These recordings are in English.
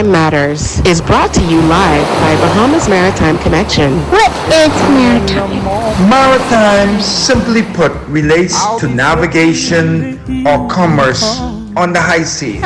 Matters is brought to you live by Bahamas Maritime Connection. What is maritime? Maritime, simply put, relates to navigation or commerce on the high seas.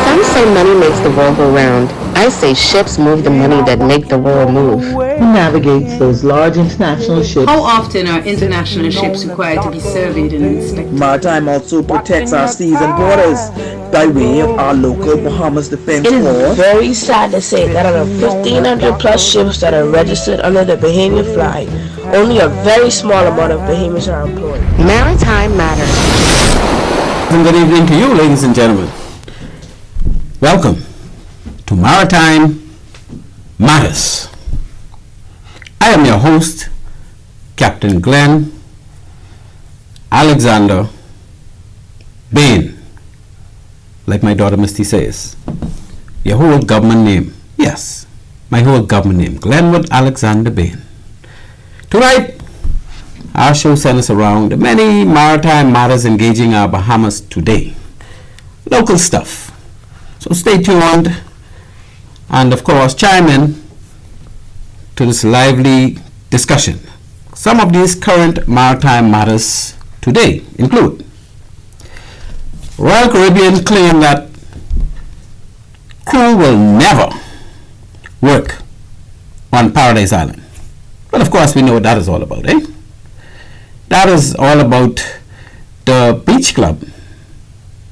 Some say money makes the world go round. I say ships move the money that make the world move. Who navigates those large international ships? How often are international ships required to be surveyed and inspected? Maritime also protects our seas and borders by way of our local Bahamas Defense It is Force. very sad to say that out of 1,500 plus ships that are registered under the Bahamian flag, only a very small amount of Bahamians are employed. Maritime Matters. Good evening to you, ladies and gentlemen. Welcome to Maritime Matters. I am your host, Captain Glenn Alexander Bain, like my daughter Misty says. Your whole government name. Yes, my whole government name, Glenwood Alexander Bain. Tonight, our show centers around the many maritime matters engaging our Bahamas today. Local stuff. So stay tuned and of course chime in to this lively discussion. Some of these current maritime matters today include Royal Caribbean claim that crew will never work on Paradise Island. Well, of course we know what that is all about, eh? That is all about the beach club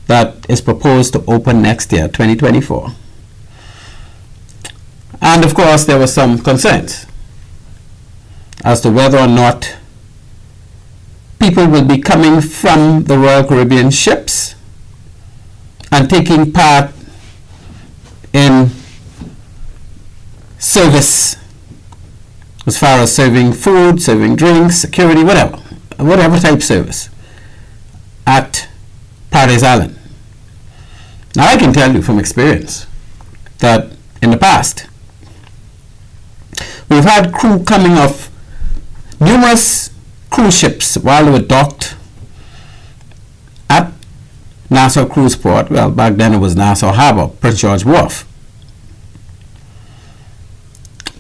that is proposed to open next year, 2024. And of course there were some concerns as to whether or not people will be coming from the Royal Caribbean ships and taking part in service as far as serving food, serving drinks, security, whatever type service at Paradise Island. Now I can tell you from experience that in the past we've had crew coming off numerous cruise ships while they were docked at Nassau Cruise Port. Well, back then it was Nassau Harbor, Prince George Wharf.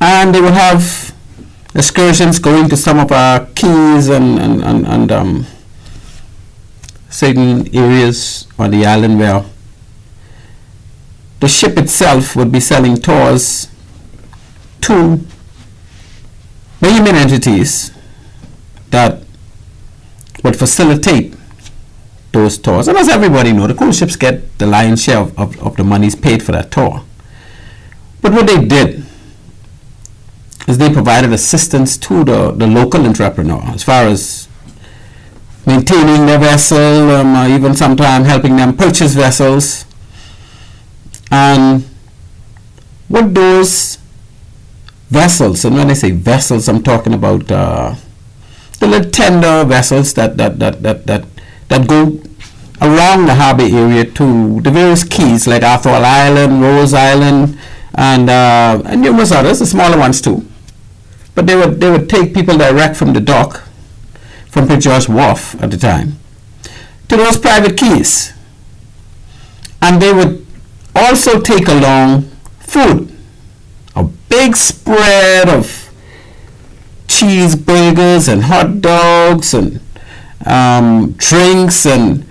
And they would have excursions going to some of our quays and certain areas on the island where the ship itself would be selling tours to Bahamian entities that would facilitate those tours. And as everybody knows, the cruise ships get the lion's share of the monies paid for that tour. But what they did is they provided assistance to the local entrepreneur as far as maintaining their vessel, even sometimes helping them purchase vessels. And what those vessels, and when I say vessels, I'm talking about the little tender vessels that go around the harbor area to the various quays like Athol Island, Rose Island, and numerous others, the smaller ones too. But they would take people direct from the dock, from Prince George Wharf at the time, to those private quays. And they would also take along food, a big spread of cheeseburgers and hot dogs and drinks and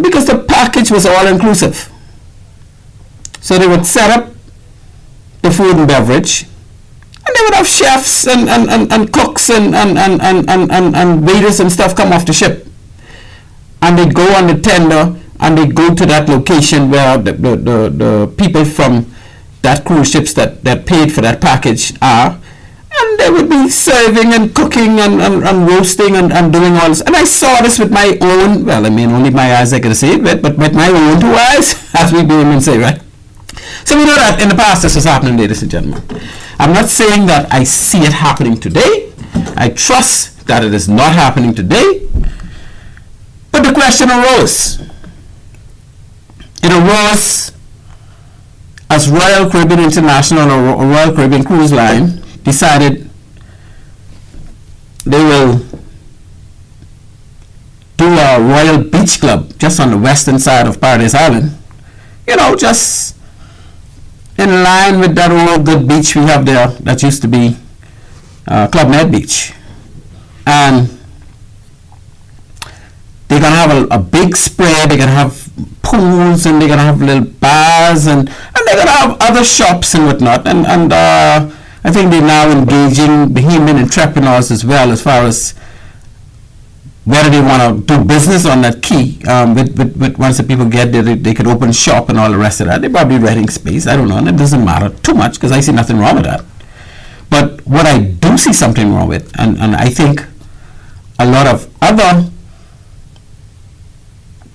because the package was all inclusive. So they would set up the food and beverage, and they would have chefs and cooks and waiters and stuff come off the ship, and they go on the tender and they go to that location where the people from that cruise ships that paid for that package are, and they would be serving and cooking and roasting and doing all this. And I saw this with my own, well, I mean, only my eyes I could see it with, but with my own two eyes, as we do and say, right? So we know that in the past this was happening, ladies and gentlemen. I'm not saying that I see it happening today. I trust that it is not happening today. But the question arose. It arose as Royal Caribbean International or Royal Caribbean Cruise Line decided they will do a Royal Beach Club just on the western side of Paradise Island. You know, just in line with that old good beach we have there that used to be Club Med Beach. And they're going to have a big spread, they're going to have pools, and they're going to have little bars, and they're going to have other shops and whatnot. And I think they're now engaging Bahamian entrepreneurs as well, as far as whether they want to do business on that key. With once the people get there, they could open shop and all the rest of that. They're probably renting space. I don't know, and it doesn't matter too much because I see nothing wrong with that. But what I do see something wrong with, and I think a lot of other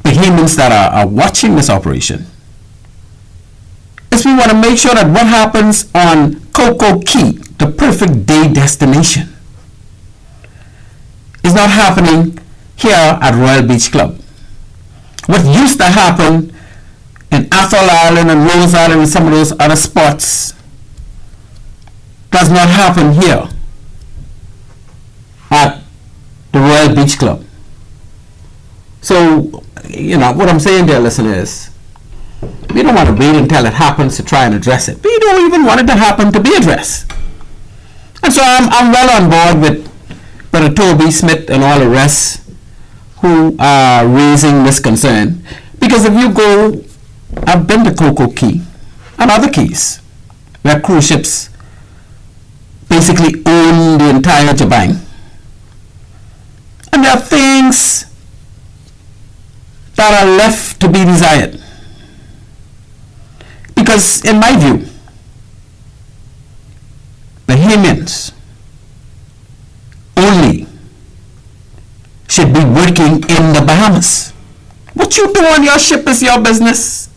Bahamians that are watching this operation, is we want to make sure that what happens on Coco Key, the perfect day destination, is not happening here at Royal Beach Club. What used to happen in Athol Island and Rose Island and some of those other spots does not happen here at the Royal Beach Club. So, what I'm saying there, listeners, we don't want to wait until it happens to try and address it. We don't even want it to happen to be addressed. And so I'm well on board with Brother Toby Smith and all the rest who are raising this concern. Because if you go, I've been to Coco Key and other keys where cruise ships basically own the entire Jabang. And there are things that are left to be desired. Because in my view, Bahamians only should be working in the Bahamas. What you do on your ship is your business.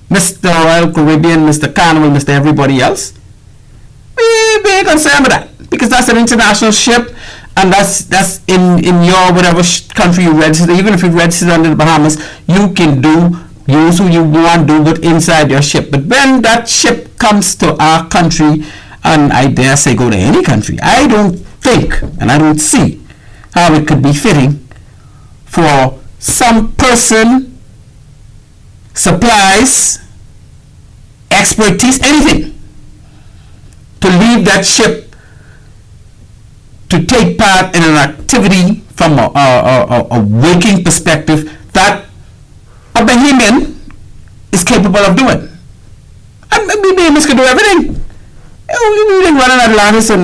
Mr. Royal Caribbean, Mr. Carnival, Mr. everybody else. We ain't concerned with that. Because that's an international ship, and that's in your whatever country you register. Even if you register under the Bahamas, you can use who you want to do but inside your ship. But when that ship comes to our country, and I dare say go to any country, I don't think and I don't see how it could be fitting for some person, supplies, expertise, anything, to leave that ship to take part in an activity from a working perspective that a Bahamian is capable of doing. And Bahamians can do everything. We can run in Atlantis and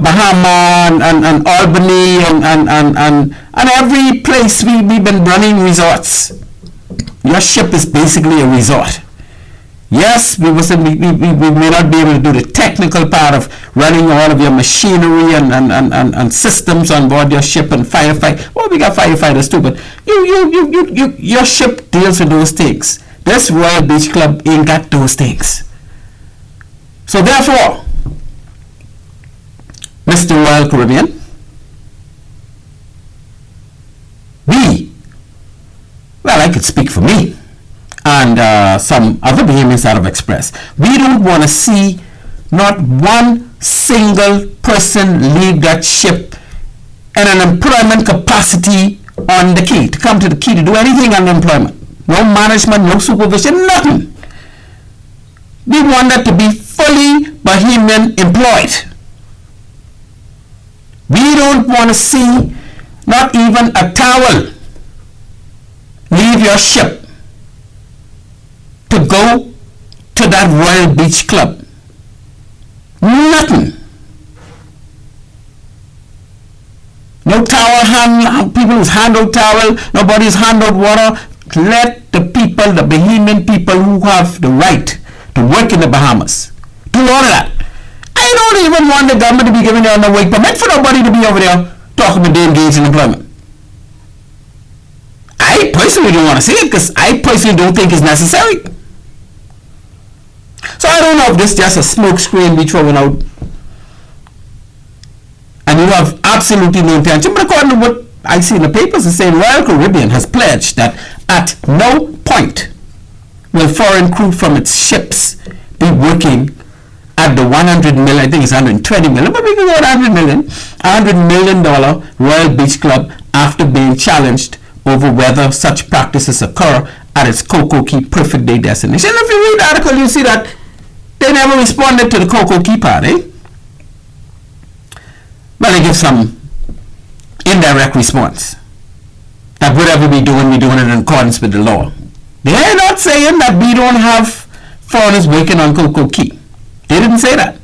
Bahamas and Albany and every place we've been running resorts. Your ship is basically a resort. Yes, we may not be able to do the technical part of running all of your machinery and systems on board your ship and firefight. Well, we got firefighters too, but your ship deals with those things. This Royal Beach Club ain't got those things. So therefore, Mr. Royal Caribbean, I could speak for me and some other Bahamians that have expressed, we don't want to see not one single person leave that ship in an employment capacity on the key, to come to the key to do anything on employment. No management, no supervision, nothing. We want that to be fully Bahamian employed. We don't want to see not even a towel leave your ship to go to that Royal Beach Club. Nothing. No towel, people who's hand out towel, nobody's hand out water. Let the people, the Bahamian people who have the right to work in the Bahamas, do all of that. I don't even want the government to be giving them a work permit for nobody to be over there talking about they engaged in employment. I personally don't want to see it because I personally don't think it's necessary. So I don't know if this is just a smoke screen we throwing out and you have absolutely no intention, but according to what I see in the papers, it's saying Royal Caribbean has pledged that at no point will foreign crew from its ships be working at the 100 million, I think it's 120 million, but we can go to $100 million Royal Beach Club after being challenged over whether such practices occur at its Cocoa Key Perfect Day destination. If you read the article, you see that they never responded to the Cocoa Key part, eh? Well, they give some indirect response. That whatever we're doing it in accordance with the law. They're not saying that we don't have foreigners working on Cocoa Key. They didn't say that.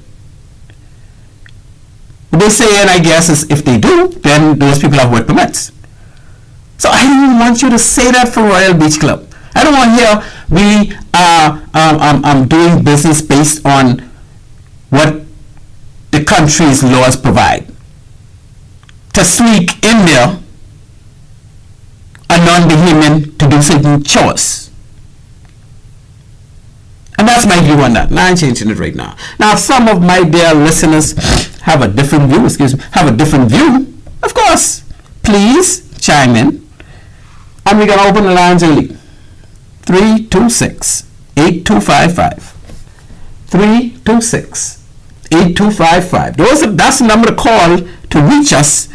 What they're saying, I guess, is if they do, then those people have work permits. So I don't want you to say that for Royal Beach Club. I don't want to hear we are doing business based on what the country's laws provide. To sneak in there a non-Bahamian to do certain chores. And that's my view on that. And I ain't changing it right now. Now, if some of my dear listeners have a different view, of course, please chime in. And we're going to open the lines early. 326-8255. 326-8255. That's the number to call to reach us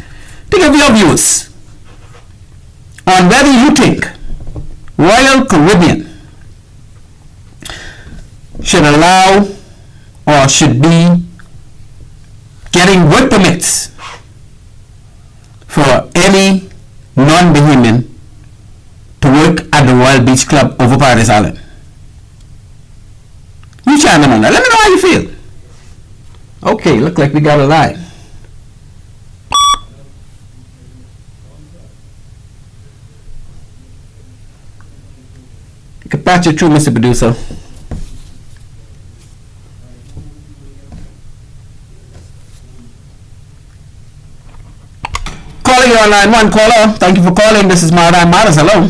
to give your views on whether you think Royal Caribbean should allow or should be getting work permits for any non-Bahamian to work at the Royal Beach Club over Paradise Island. You chime in on that. Let me know how you feel. Okay, look like we got a line. You can patch it through, Mr. Producer. Calling you on line one, caller. Thank you for calling. This is Maritime Matters. Hello.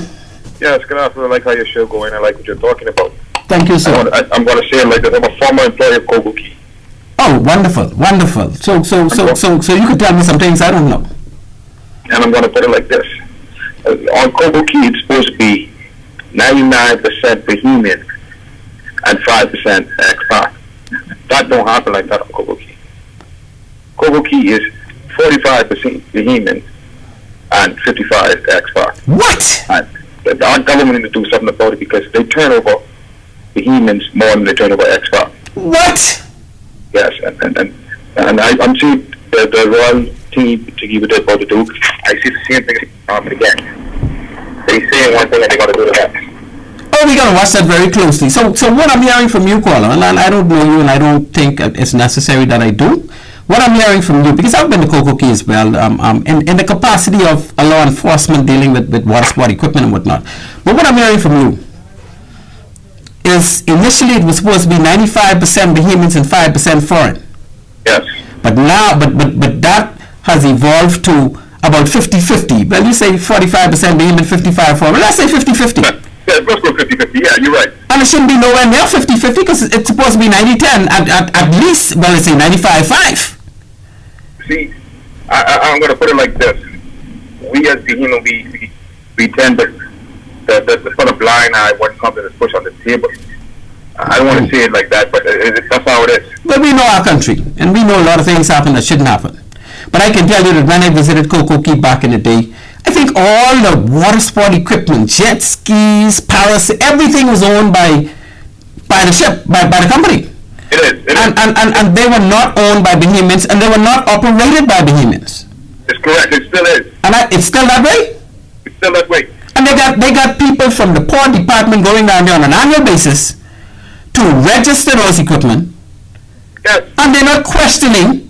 Yes, good afternoon. I like how your show going. I like what you're talking about. Thank you, sir. I'm going to say it like this. I'm a former employee of Cocoa Key. Oh, wonderful, wonderful. So you could tell me some things I don't know. And I'm going to put it like this. On Cocoa Key, it's supposed to be 99% Bahamian and 5% expat. That don't happen like that on Cocoa Key. Cocoa Key is 45% Bahamian and 55 expat. What? And our government needs to do something about it because they turn over Bahamians more than they turn over expat. What? Yes, and I'm seeing the Royal team to give it about to do. I see the same thing again. They say one thing and they got to do the next. Oh, we got to watch that very closely. So what I'm hearing from you, caller, and I don't know you, and I don't think it's necessary that I do. What I'm hearing from you, because I've been to Cocoa Key as well, in the capacity of a law enforcement dealing with water sport equipment and whatnot. But what I'm hearing from you is initially it was supposed to be 95% Bahamians and 5% foreign. Yes. But now, but that has evolved to about 50-50. Well, you say 45% Bahamian, 55 foreign. Well, let's say 50-50. Yeah, let's go 50-50. Yeah, you're right. And it shouldn't be nowhere near 50-50 because it's supposed to be 90-10 at least, well, let's say 95-5. See, I'm going to put it like this. We as Bahamian, we tend to sort of blind eye what something is pushed on the table. I don't want to say it like that, but that's how it is. But we know our country, and we know a lot of things happen that shouldn't happen. But I can tell you that when I visited Cocoa Key back in the day, I think all the water sport equipment, jet skis, everything was owned by the ship, by the company. It is. And they were not owned by Bahamians, and they were not operated by Bahamians. It's correct. It still is. And it's still that way? It's still that way. And they got people from the port department going down there on an annual basis to register those equipment. Yes. And they're not questioning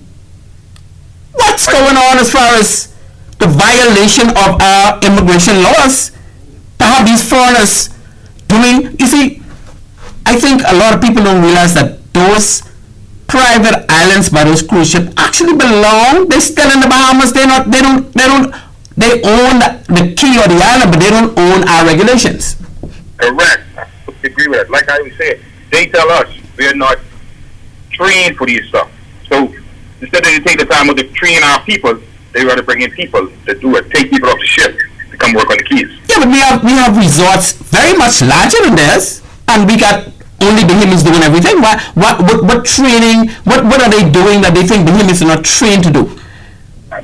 what's going on as far as the violation of our immigration laws to have these foreigners doing. You see, I think a lot of people don't realize that those private islands by those cruise ships actually belong. They're still in the Bahamas. They own the key or the island, but they don't own our regulations. Correct. I agree with that. Like I was saying, they tell us we are not trained for these stuff. So instead of take the time to train our people, they rather bring in people to do it, take people off the ship to come work on the keys. Yeah, but we have resorts very much larger than theirs, and we got only Bahamians doing everything. What training? What are they doing that they think Bahamians are not trained to do? I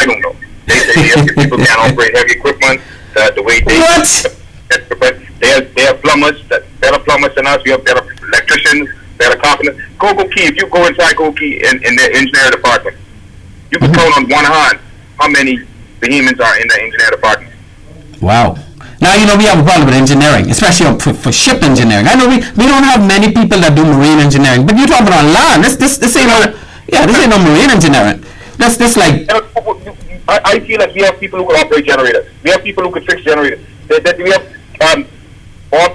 don't know. They say people can't operate heavy equipment the way they. What? plumbers, better plumbers than us. We have better electricians, better carpenters. Cocoa Key, if you go inside Cocoa Key in the engineering department, you can count on one hand how many Bahamians are in the engineering department. Wow. Now, you know, we have a problem with engineering, especially for ship engineering. I know we don't have many people that do marine engineering, but you're talking about land. This ain't no marine engineering. This like... I feel like we have people who can operate generators. We have people who can fix generators. We have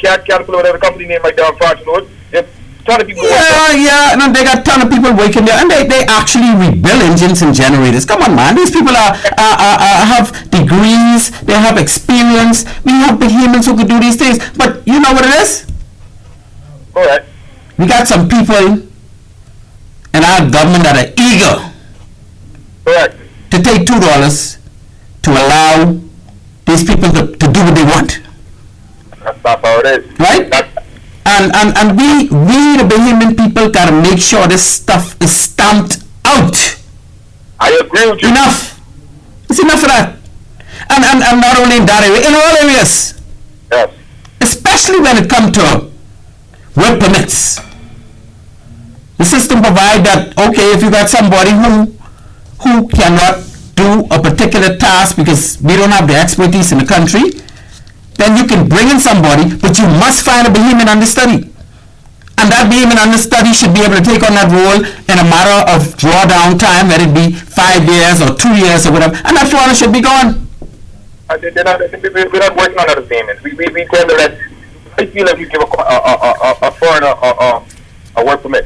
Caterpillar, whatever company name right down France Road. They have a ton of people. No, they got a ton of people working there, and they actually rebuild engines and generators. Come on, man. These people have degrees. They have experience. We have Bahamians who could do these things. But you know what it is? All right. We got some people in our government that are eager. Correct. To take $2 to allow these people to do what they want. That's not how it is. Right? And we the Bahamian people gotta make sure this stuff is stamped out. I agree with you. Enough. It's enough of that. And not only in that area, in all areas. Yes. Especially when it comes to work permits. The system provide that, okay, if you got somebody who cannot do a particular task because we don't have the expertise in the country, then you can bring in somebody, but you must find a Bahamian understudy. And that Bahamian understudy should be able to take on that role in a matter of drawdown time, whether it be 5 years or 2 years or whatever, and that foreigner should be gone. We're not working on other payments. We tend to let, I feel like we give a foreigner a work permit.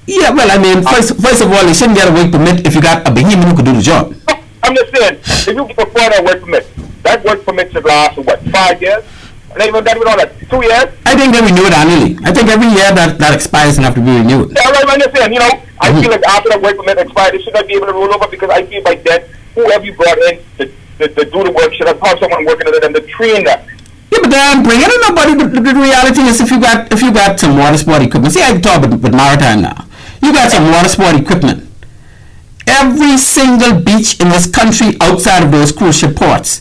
Yeah, well, I mean, first of all, you shouldn't get a work permit if you got a Bahamian who could do the job. I'm just saying, if you give a foreigner a work permit, that work permit should last for what, 5 years? And even that, we don't like 2 years? I think they renew it annually. I think every year that expires and have to be renewed. Yeah, right, I'm just saying, you know, I feel like after that work permit expires, they should not be able to roll over because I feel like that whoever you brought in to do the work should have someone working under them to train them. Yeah, but then bringing in nobody. The reality is, if you got some water sport equipment, see, I can talk with Maritime now. You got some water sport equipment. Every single beach in this country outside of those cruise ship ports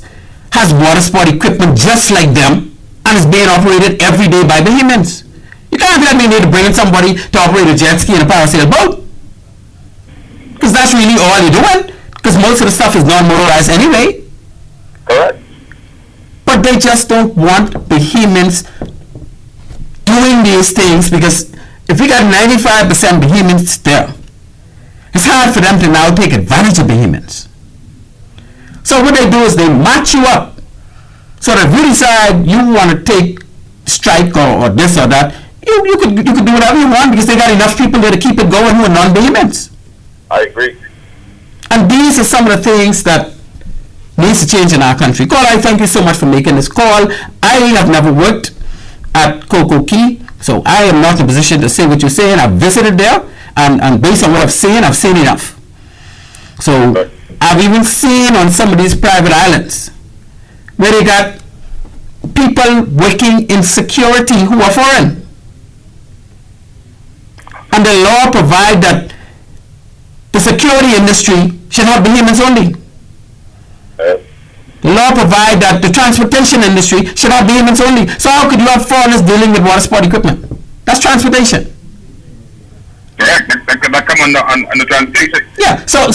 has water sport equipment just like them, and is being operated every day by Bahamians. You can't let me need to bring in somebody to operate a jet ski and a parasail boat, because that's really all you're doing. Because most of the stuff is non-motorized anyway. Correct. But they just don't want Bahamians doing these things, because if we got 95% Bahamians there, it's hard for them to now take advantage of Bahamians. So what they do is they match you up. So that if you decide you want to take strike or this or that, you could do whatever you want, because they got enough people there to keep it going who are non-Bahamians. I agree. And these are some of the things that needs to change in our country. Caller, I thank you so much for making this call. I have never worked at Cocoa Key, so I am not in a position to say what you're saying. I've visited there, and based on what I've seen enough. So I've even seen on some of these private islands where they got people working in security who are foreign. And the law provides that the security industry should have Bahamians only. The law provides that the transportation industry should have Bahamians only. So how could you have foreigners dealing with water sport equipment? That's transportation. Correct. That come on the transportation. Yeah. So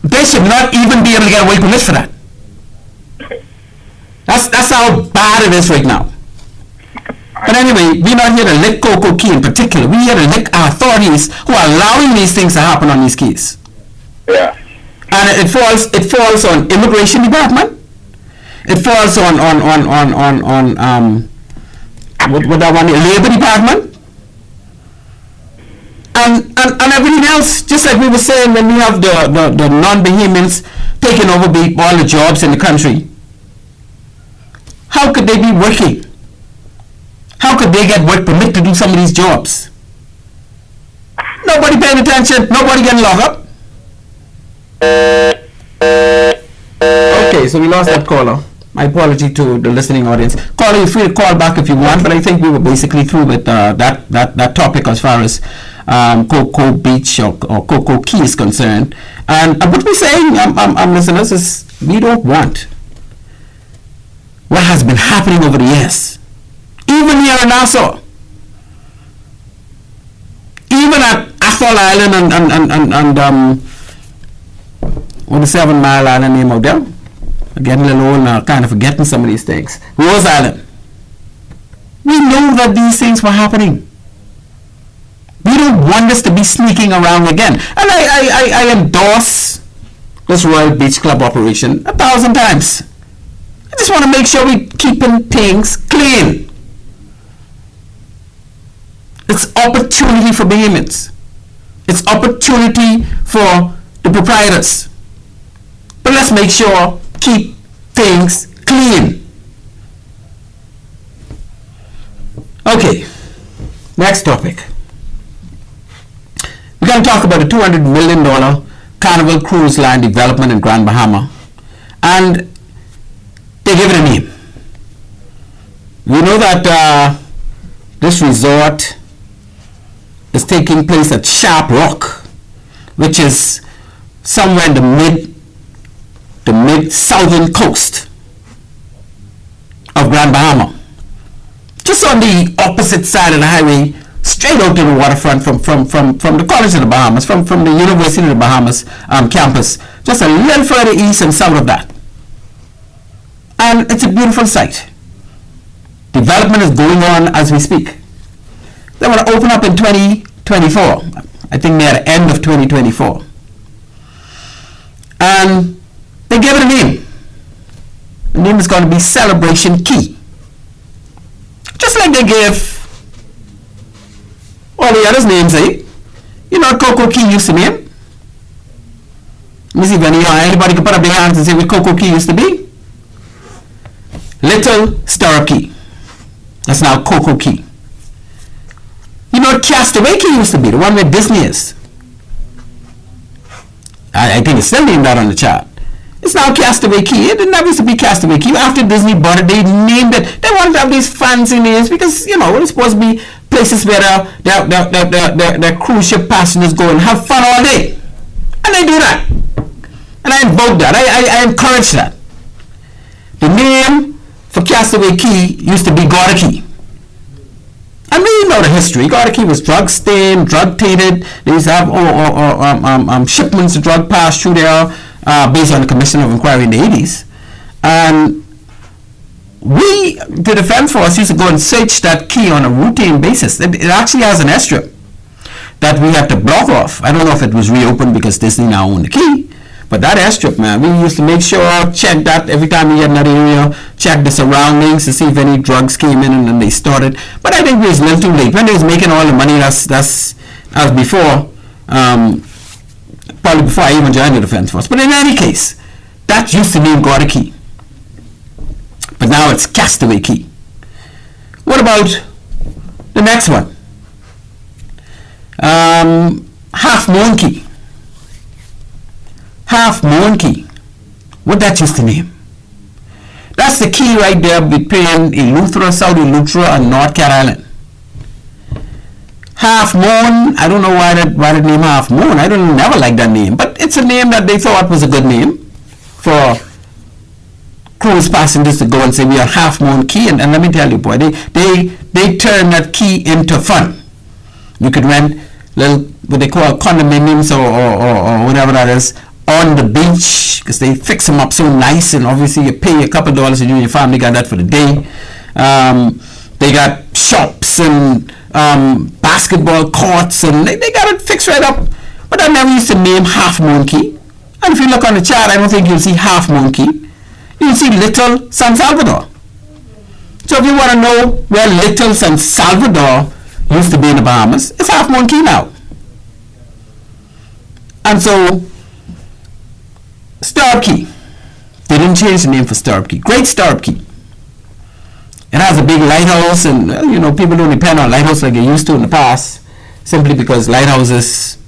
they should not even be able to get a work permit for that. That's how bad it is right now. But anyway, we're not here to lick Cocoa Key in particular. We're here to lick our authorities who are allowing these things to happen on these keys. Yeah. And it falls on immigration department. It falls on labor department. And everything else, just like we were saying when we have the non-Bahamians taking over all the jobs in the country. How could they be working? How could they get work permit to do some of these jobs? Nobody paying attention, nobody getting locked up. Okay, so we lost that caller. My apology to the listening audience. Caller, you're free to call back if you want, but I think we were basically through with that topic as far as Cocoa Beach or Cocoa Key is concerned. And what we're saying, listeners, is we don't want what has been happening over the years. Even here in Nassau. Even at Athol Island and what the 7 Mile Island name out there? I'm getting a little old now, kind of forgetting some of these things. Rose Island. We know that these things were happening. We don't want this to be sneaking around again. And I endorse this Royal Beach Club operation 1,000 times. I just want to make sure we're keeping things clean. It's opportunity for Bahamians. It's opportunity for the proprietors. But let's make sure, keep things clean. Okay, next topic. We're going to talk about a $200 million Carnival cruise line development in Grand Bahama. And they give it a name. We know that this resort is taking place at Sharp Rock, which is somewhere in the mid southern coast of Grand Bahama, just on the opposite side of the highway, straight out to the waterfront from the College of the Bahamas, from the University of the Bahamas campus, just a little further east and south of that. And it's a beautiful site. Development is going on as we speak. They want to open up in 2024. I think near the end of 2024. And they gave it a name. The name is going to be Celebration Key. Just like they gave all the others names, eh? You know what Coco Key used to name? Let me see if anybody can put up their hands and say what Coco Key used to be. Little Stirrup Key. That's now Coco Key. You know what Castaway Key used to be? The one where Disney is. I think it's still named out on the chart. It's now Castaway Key. It never used to be Castaway Key. After Disney bought it, they named it. They wanted to have these fancy names because, you know, it's supposed to be places where the cruise ship passengers go and have fun all day. And they do that. And I invoke that. I encourage that. The name for Castaway Key used to be Gorda Key. I mean, you know the history. Gorda Key was drug stained, drug tainted. They used to have shipments of drug passed through there based on the Commission of Inquiry in the 80s. And we, the Defense Force, used to go and search that key on a routine basis. It actually has an airstrip that we had to block off. I don't know if it was reopened because Disney now owned the key. But that airstrip, man, we used to make sure, check that every time we get in that area, check the surroundings to see if any drugs came in and then they started. But I think we was a little too late. When they was making all the money, that was before, probably before I even joined the Defense Force. But in any case, that used to mean Gorda Key. But now it's Castaway Key. What about the next one? Half Moon Key. Half Moon Key. What that used to name? That's the key right there between Eleuthera, South Eleuthera, and North Cat Island. Half Moon, I don't know why the name Half Moon. I don't never like that name, but it's a name that they thought was a good name for cruise passengers to go and say we are Half Moon Key. And let me tell you, boy, they turn that key into fun. You could rent little what they call condominiums or whatever that is on the beach because they fix them up so nice, and obviously you pay a couple dollars and you and your family got that for the day. They got shops and basketball courts, and they got it fixed right up. But I never used to name Half Moon Key. And if you look on the chart, I don't think you'll see Half Moon Key. You'll see Little San Salvador. So if you want to know where Little San Salvador used to be in the Bahamas, it's Half Moon Key now. And so Stirrup Key. They didn't change the name for Stirrup Key. Great Stirrup Key. It has a big lighthouse, and you know, people don't depend on lighthouses like they used to in the past, simply because lighthouses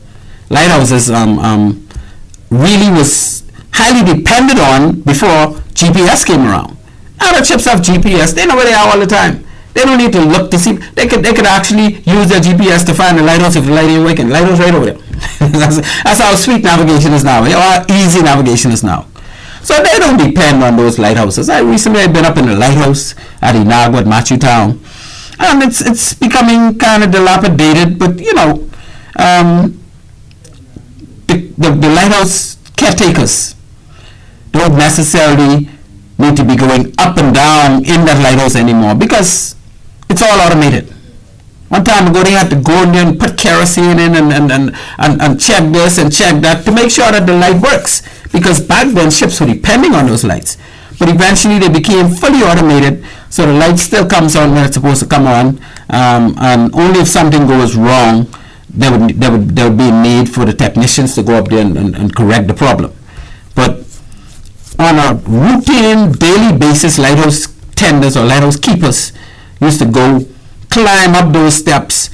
really was highly depended on before GPS came around. Now the ships have GPS. They know where they are all the time. They don't need to look to see. They could actually use their GPS to find the lighthouse if the light ain't working. Lighthouse right over there. That's how sweet navigation is now. How easy navigation is now. So they don't depend on those lighthouses. I recently have been up in the lighthouse at Inagua at Matthew Town, And it's becoming kind of dilapidated, but the lighthouse caretakers don't necessarily need to be going up and down in that lighthouse anymore because it's all automated. One time ago, they had to go in there and put kerosene in and check this and check that to make sure that the light works, because back then ships were depending on those lights. But eventually they became fully automated, so the light still comes on when it's supposed to come on, and only if something goes wrong, there would be a need for the technicians to go up there and correct the problem. But on a routine, daily basis, lighthouse tenders or lighthouse keepers used to go climb up those steps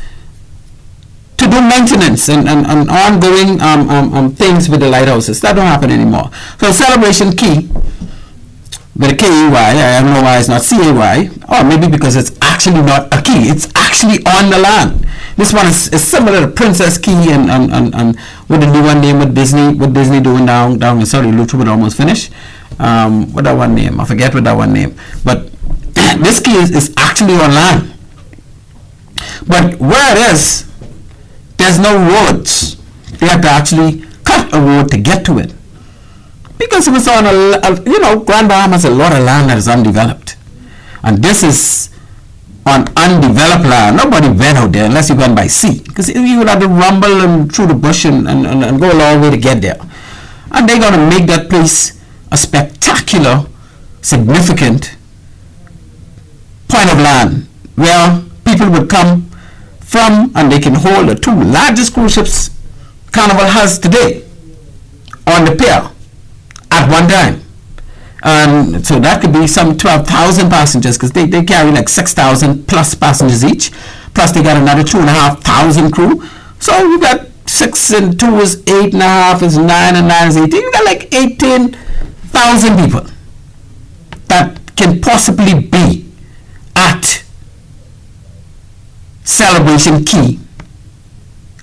to do maintenance and ongoing things with the lighthouses. That don't happen anymore. So Celebration Key, with a K-E-Y, I don't know why it's not C-A-Y, or maybe because it's actually not a key, it's actually on the land. This one is similar to Princess Key and what the new one name with Disney doing down in sorry, Luther would almost finish. What that one name? I forget what that one name. But this key is actually on land. But where it is, there's no roads. They have to actually cut a road to get to it. Because it was on Grand Bahamas, a lot of land that is undeveloped. And this is on undeveloped land. Nobody went out there unless you went by sea. Because you would have to rumble and through the bush and go a long way to get there. And they're going to make that place a spectacular, significant point of land where people would come from, and they can hold the two largest cruise ships Carnival has today on the pier at one time. And so that could be some 12,000 passengers, because they carry like 6,000 plus passengers each, plus they got another 2,500 crew. So you got 6 and 2 is 8.5 is 9 and 9 is 18. You got like 18,000 people that can possibly be at Celebration Key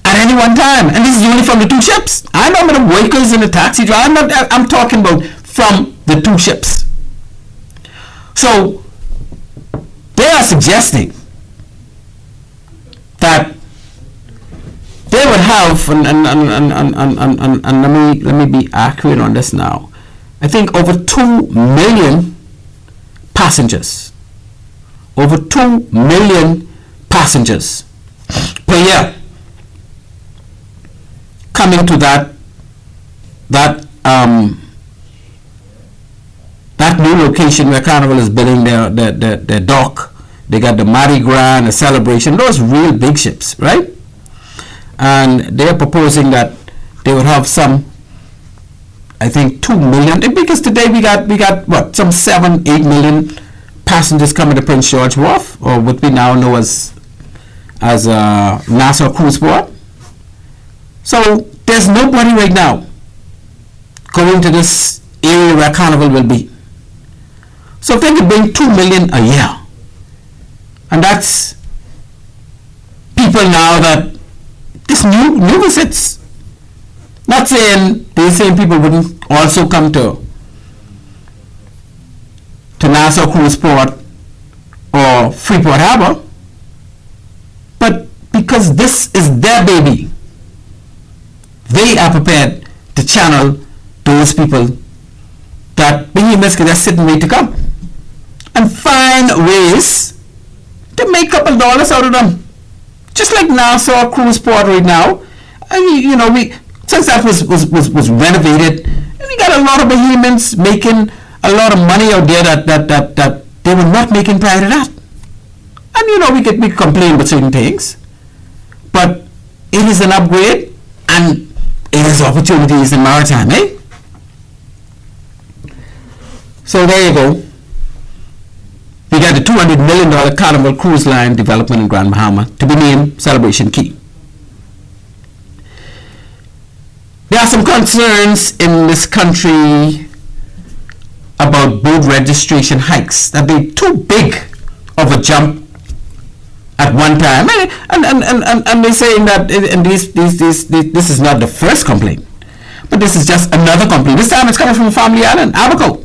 at any one time, and this is only from the two ships. I'm not about the workers and the taxi driver. I'm talking about from the two ships. So they are suggesting that they would have, and let me be accurate on this now. I think over 2 million passengers. Over 2 million passengers per year coming to that new location where Carnival is building their dock. They got the Mardi Gras and the Celebration, those real big ships, right? And they're proposing that they would have some, I think 2 million, because today we got what, some 7-8 million passengers coming to Prince George Wharf, or what we now know as Nassau Cruise Port. So there's nobody right now going to this area where Carnival will be. So if they could bring 2 million a year, and that's people now that this new visits. Not saying these same people wouldn't also come to Nassau Cruise Port or Freeport Harbor, but because this is their baby, they are prepared to channel those people that Bahamians can just sit and wait to come and find ways to make a couple dollars out of them. Just like Nassau Cruise Port right now, and we since that was renovated, we got a lot of Bahamians making a lot of money out there that they were not making prior to that. And we could complain about certain things, but it is an upgrade and it is opportunities in maritime, eh? So there you go. We got the $200 million Carnival Cruise Line development in Grand Bahama, to be named Celebration Key. There are some concerns in this country about boat registration hikes, that they're too big of a jump at one time, and they're saying that, and this is not the first complaint, but this is just another complaint. This time it's coming from Family Island, Abaco.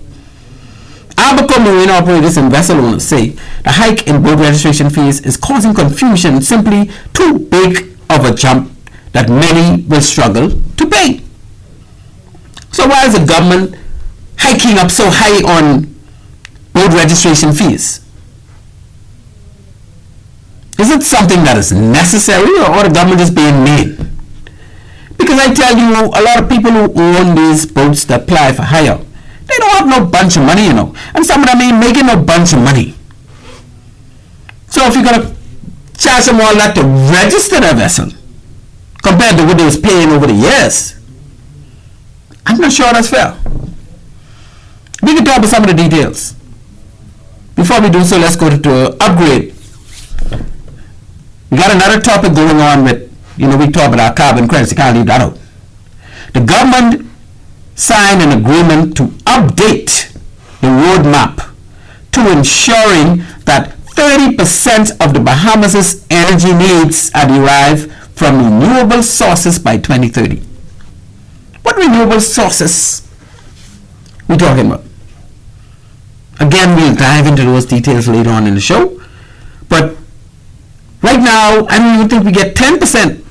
Albacore marine operators and vessel owners say the hike in boat registration fees is causing confusion, simply too big of a jump that many will struggle to pay. So why is the government hiking up so high on boat registration fees? Is it something that is necessary, or the government is being mean? Because I tell you, a lot of people who own these boats that ply for hire, they don't have no bunch of money, and some of them ain't making no bunch of money. So if you're going to charge them all that to register their vessel, compared to what they was paying over the years, I'm not sure that's fair. We can talk about some of the details. Before we do so, let's go to upgrade. We got another topic going on with, we talk about our carbon credits. You can't leave that out. The government signed an agreement to update the roadmap to ensuring that 30% of the Bahamas' energy needs are derived from renewable sources by 2030. What renewable sources we talking about? Again, we'll dive into those details later on in the show. But right now, I don't even think we get 10%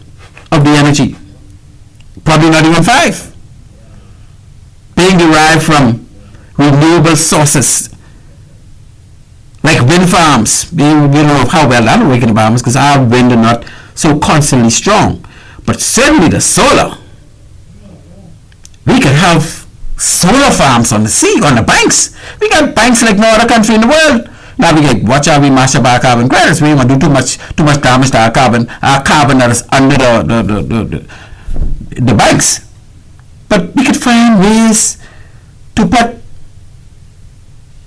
of the energy. Probably not even 5%. Being derived from renewable sources. Like wind farms. How well that'll work in the Bahamas, because our wind are not so constantly strong. But certainly the solar. We could have solar farms on the sea, on the banks. We got banks like no other country in the world. Now we get, watch out, we mash up our carbon credits. We don't want to do too much damage to our carbon that is under the banks. But we could find ways to put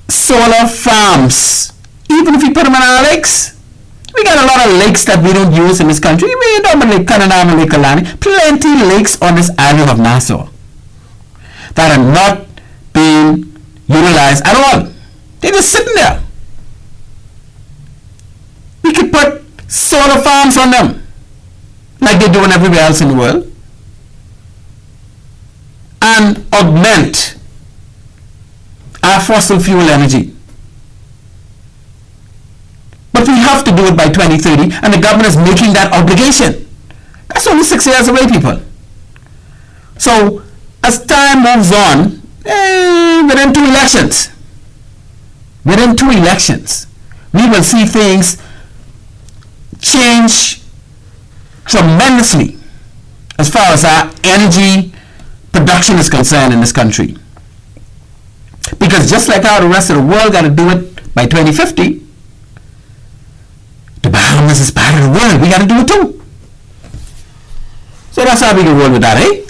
solar farms, even if we put them in our lakes. We got a lot of lakes that we don't use in this country. We don't have Lake Carnival and Lake Kalani. Plenty of lakes on this island of Nassau that are not being utilized at all. They're just sitting there. We could put solar farms on them, like they're doing everywhere else in the world, and augment our fossil fuel energy. But we have to do it by 2030, and the government is making that obligation. That's only 6 years away, people. So, as time moves on, within two elections, we will see things change tremendously as far as our energy production is concerned in this country. Because just like how the rest of the world got to do it by 2050, the Bahamas is part of the world. We got to do it too. So that's how we can roll with that, eh?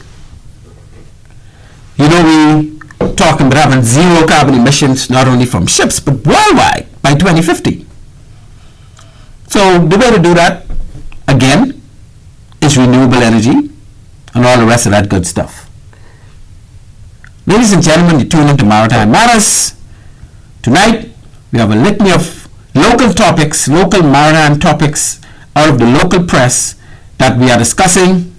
We talking about having zero carbon emissions, not only from ships, but worldwide by 2050. So the way to do that, again, is renewable energy and all the rest of that good stuff. Ladies and gentlemen, you tune into Maritime Matters. Tonight, we have a litany of local topics, local maritime topics out of the local press that we are discussing.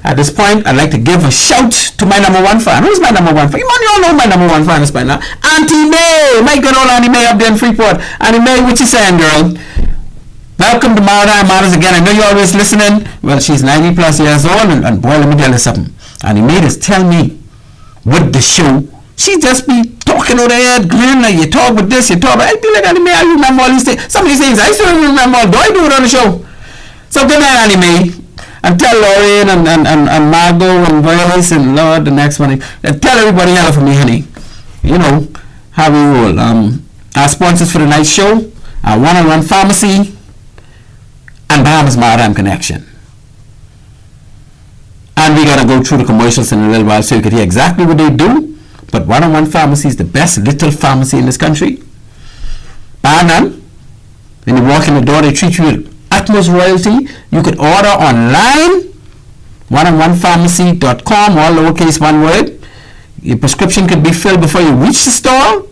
At this point, I'd like to give a shout to my number one fan. Who's my number one fan? You all know my number one fan is by now. Auntie May! My good old Auntie May up there in Freeport. Auntie May, what you saying, girl? Welcome to Maritime Matters again. I know you're always listening. Well, she's 90 plus years old, and boy, let me tell you something. Auntie May just tell me with the show, she just be talking over there, grin, you talk with this, you talk, I'd be like, Auntie May, I remember all these things. Some of these things I still remember all. Do I do it on the show? So good night, Auntie May. And tell Lauren and Margot and Vernice and Lord, the next one. And tell everybody hello for me, honey. You know how we roll. Our sponsors for the night show are One-on-One Pharmacy and Bahamas Maritime Connection. And we got to go through the commercials in a little while so you can hear exactly what they do. But One-on-One Pharmacy is the best little pharmacy in this country. Bar none. When you walk in the door, they treat you with utmost royalty. You could order online, oneononepharmacy.com, all lowercase, one word. Your prescription could be filled before you reach the store.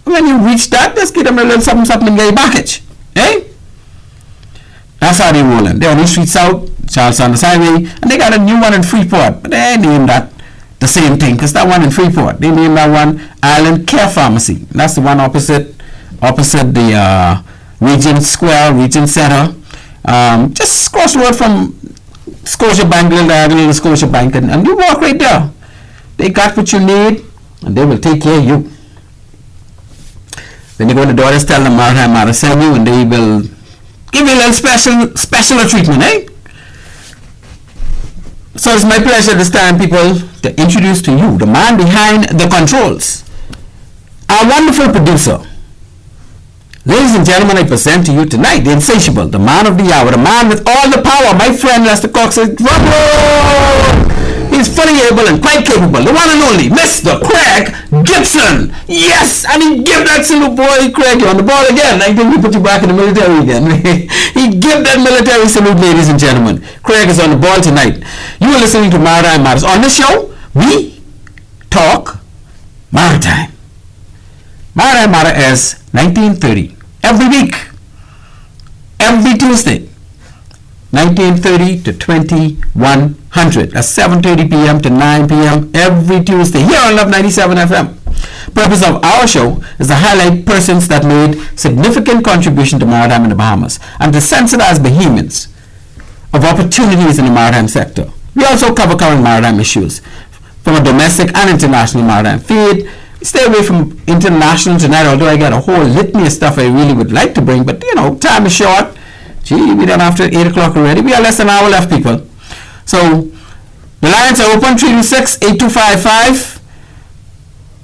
When you reach that, just give them a little something in your package. Eh? That's how they rolling. They're on East Street South, Charles Sanders Highway, and they got a new one in Freeport, but they ain't named that. the same thing, because that one in Freeport, they named that one Island Care Pharmacy. That's the one opposite the Regent Square, Regent Center, just across the road from Scotia Bank, little diagonal to Scotia Bank, and you walk right there. They got what you need, and they will take care of you. Then you go to the daughters, tell them Maritime Matters send you, and they will give you a little special treatment, eh? So it's my pleasure this time, people, to introduce to you the man behind the controls, our wonderful producer. Ladies and gentlemen, I present to you tonight the insatiable, the man of the hour, the man with all the power, my friend Lester Cox says, drum roll! He's fully able and quite capable, the one and only Mr. Craig Gibson. Yes, and he give that silly boy, Craig, you on the ball again. I think he put you back in the military again. He give that military salute, ladies and gentlemen. Craig is on the ball tonight. You are listening to Maritime Matters. On this show, we talk maritime. Maritime Matter is 1930. Every week, every Tuesday, 1930 to 2100. That's 7:30 p.m. to 9 p.m. every Tuesday here on Love 97 FM. Purpose of our show is to highlight persons that made significant contribution to maritime in the Bahamas and to sensitize Bahamians of opportunities in the maritime sector. We also cover current maritime issues from a domestic and international maritime feed. Stay away from international tonight, although I got a whole litany of stuff I really would like to bring, but you know, time is short. Gee, we done after 8 o'clock already. We have less than an hour left, people. So, the lines are open, 326-8255.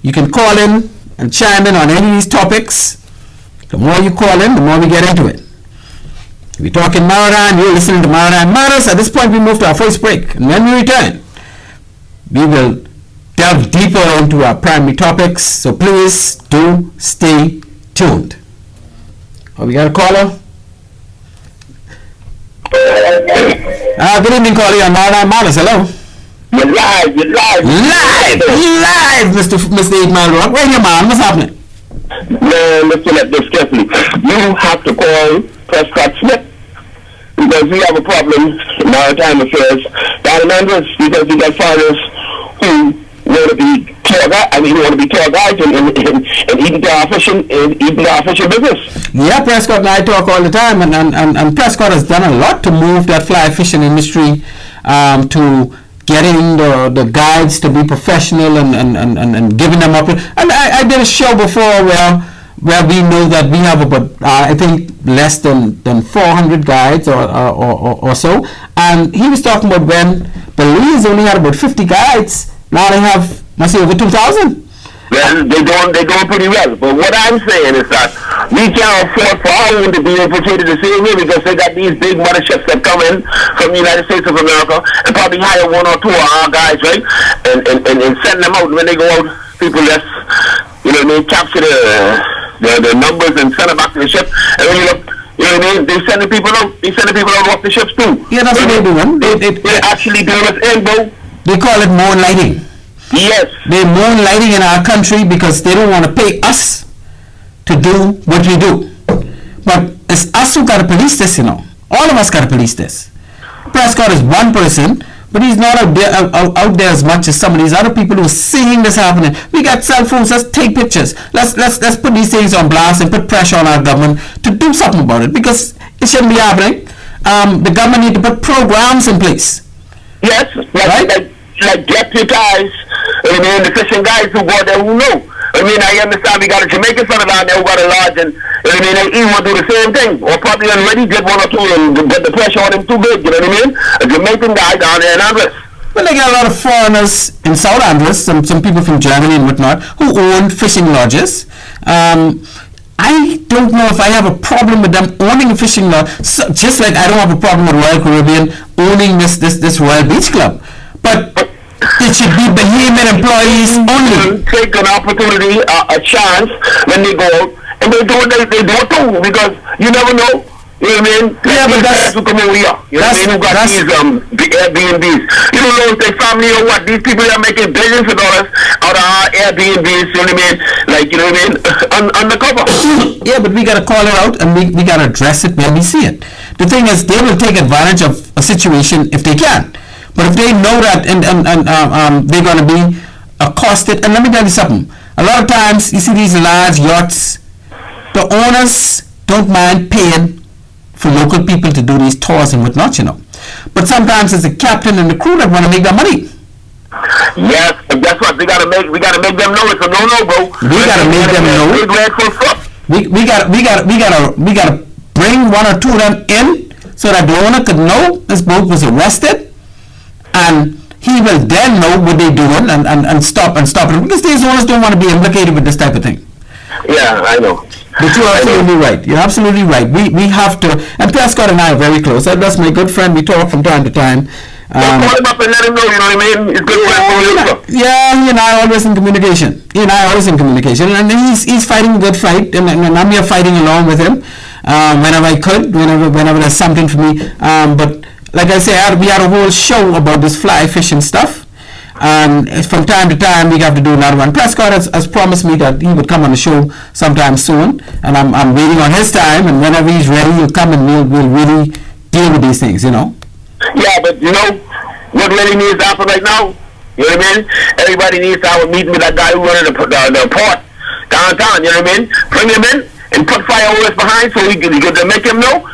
You can call in and chime in on any of these topics. The more you call in, the more we get into it. We're talking maritime, you're listening to Maritime Matters. At this point, we move to our first break. And when we return, we will delve deeper into our primary topics. So please do stay tuned. Oh, we got a caller? Good evening, caller on Maritime Matters. Hello. You're live, Mr. 8 Mile Rock. Where you, man? What's happening? Man, listen at this carefully. You have to call Prescott Smith because we have a problem in maritime affairs down in Andres because we got foreigners who want to be tour guide. I mean, who want to be tour guides and eating our fishing business. Yeah, Prescott and I talk all the time, and Prescott has done a lot to move that fly fishing industry to getting the guides to be professional and giving them up. And I did a show before where we know that we have about I think less than 400 guides or so, and he was talking about when Belize only had about 50 guides. Now they have, must say, over 2,000. Well, they're doing pretty well. But what I'm saying is that we can't afford for our own to be infiltrated the same way because they got these big motherships that come in from the United States of America and probably hire one or two of our guys, right? And send them out. When they go out, people just, they capture the numbers and send them back to the ship. And when you look, they're sending people out. They're sending people out off the ships too. Yeah, that's what they're doing. They're actually doing us in, bro. They call it moonlighting. Yes. They're moonlighting in our country because they don't want to pay us to do what we do. But it's us who got to police this, All of us got to police this. Prescott is one person, but he's not out there as much as some of these other people who are seeing this happening. We got cell phones. Let's take pictures. Let's put these things on blast and put pressure on our government to do something about it because it shouldn't be happening. The government need to put programs in place. Yes, like deputize, the fishing guys who go there who know. I understand we got a Jamaican fella down there who got a lodge and, they even want to do the same thing. Or probably already did one or two and get the pressure on him too big, A Jamaican guy down there in Andres. Well, they got a lot of foreigners in South Andres, some people from Germany and whatnot, who own fishing lodges. I don't know if I have a problem with them owning a fishing lodge, just like I don't have a problem with Royal Caribbean owning this Royal Beach Club. But it should be Bahamian employees only. Take an opportunity, a chance when they go out, and they do it too, because you never know. Yeah, but that's who come over here. Who got these Airbnbs. You don't know if they family or what. These people are making billions of dollars out of our Airbnbs, undercover. Yeah, but we gotta call it out and we gotta address it when we see it. The thing is, they will take advantage of a situation if they can. But if they know that they're going to be accosted, and let me tell you something. A lot of times, you see these large yachts, the owners don't mind paying for local people to do these tours and whatnot, you know. But sometimes it's the captain and the crew that want to make their money. Yes, and that's what we gotta make them know it's a no, bro. We gotta make them know. We gotta bring one or two of them in so that the owner could know this boat was arrested, and he will then know what they're doing and stop it. Because these owners don't want to be implicated with this type of thing. Yeah, I know. But you're absolutely right. You're absolutely right. We have to, and Prescott and I are very close. That's my good friend. We talk from time to time. Call him up and let him know, you know what I mean? It's good for him. Yeah, he and I are always in communication. And he's fighting a good fight, and I'm here fighting along with him whenever I could, whenever there's something for me. But like I said, we had a whole show about this fly fishing stuff. And from time to time, we have to do another one. Prescott has promised me that he would come on the show sometime soon, and I'm waiting on his time. And whenever he's ready, he'll come and we'll really deal with these things, you know. Yeah, but you know what really needs to happen right now? You know what I mean? Everybody needs to have a meeting with that guy who running the port downtown. You know what I mean? Bring him in and put fireworks behind so we can make him know.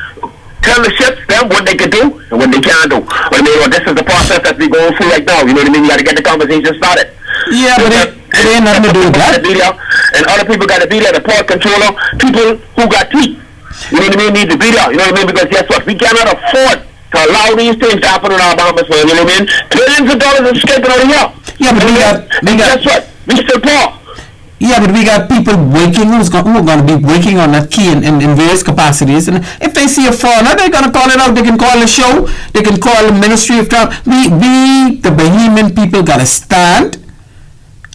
Tell the ships them what they can do and what they can't do. I mean, this is the process that we're going through right now. You know what I mean? You got to get the conversation started. Yeah, but it ain't nothing to do with that. And other people got to be there. The port controller, people who got teeth. You know what I mean? Need to be there. You know what I mean? Because guess what? We cannot afford to allow these things to happen in our Bahamas. You know what I mean? Trillions of dollars are escaping out of here. Yeah, but guess what? We still poor. Yeah, but we got people working who are going to be working on that key in various capacities. And if they see a foreigner, they're going to call it out. They can call the show. They can call the Ministry of Travel. We the Bahamian people, got to stand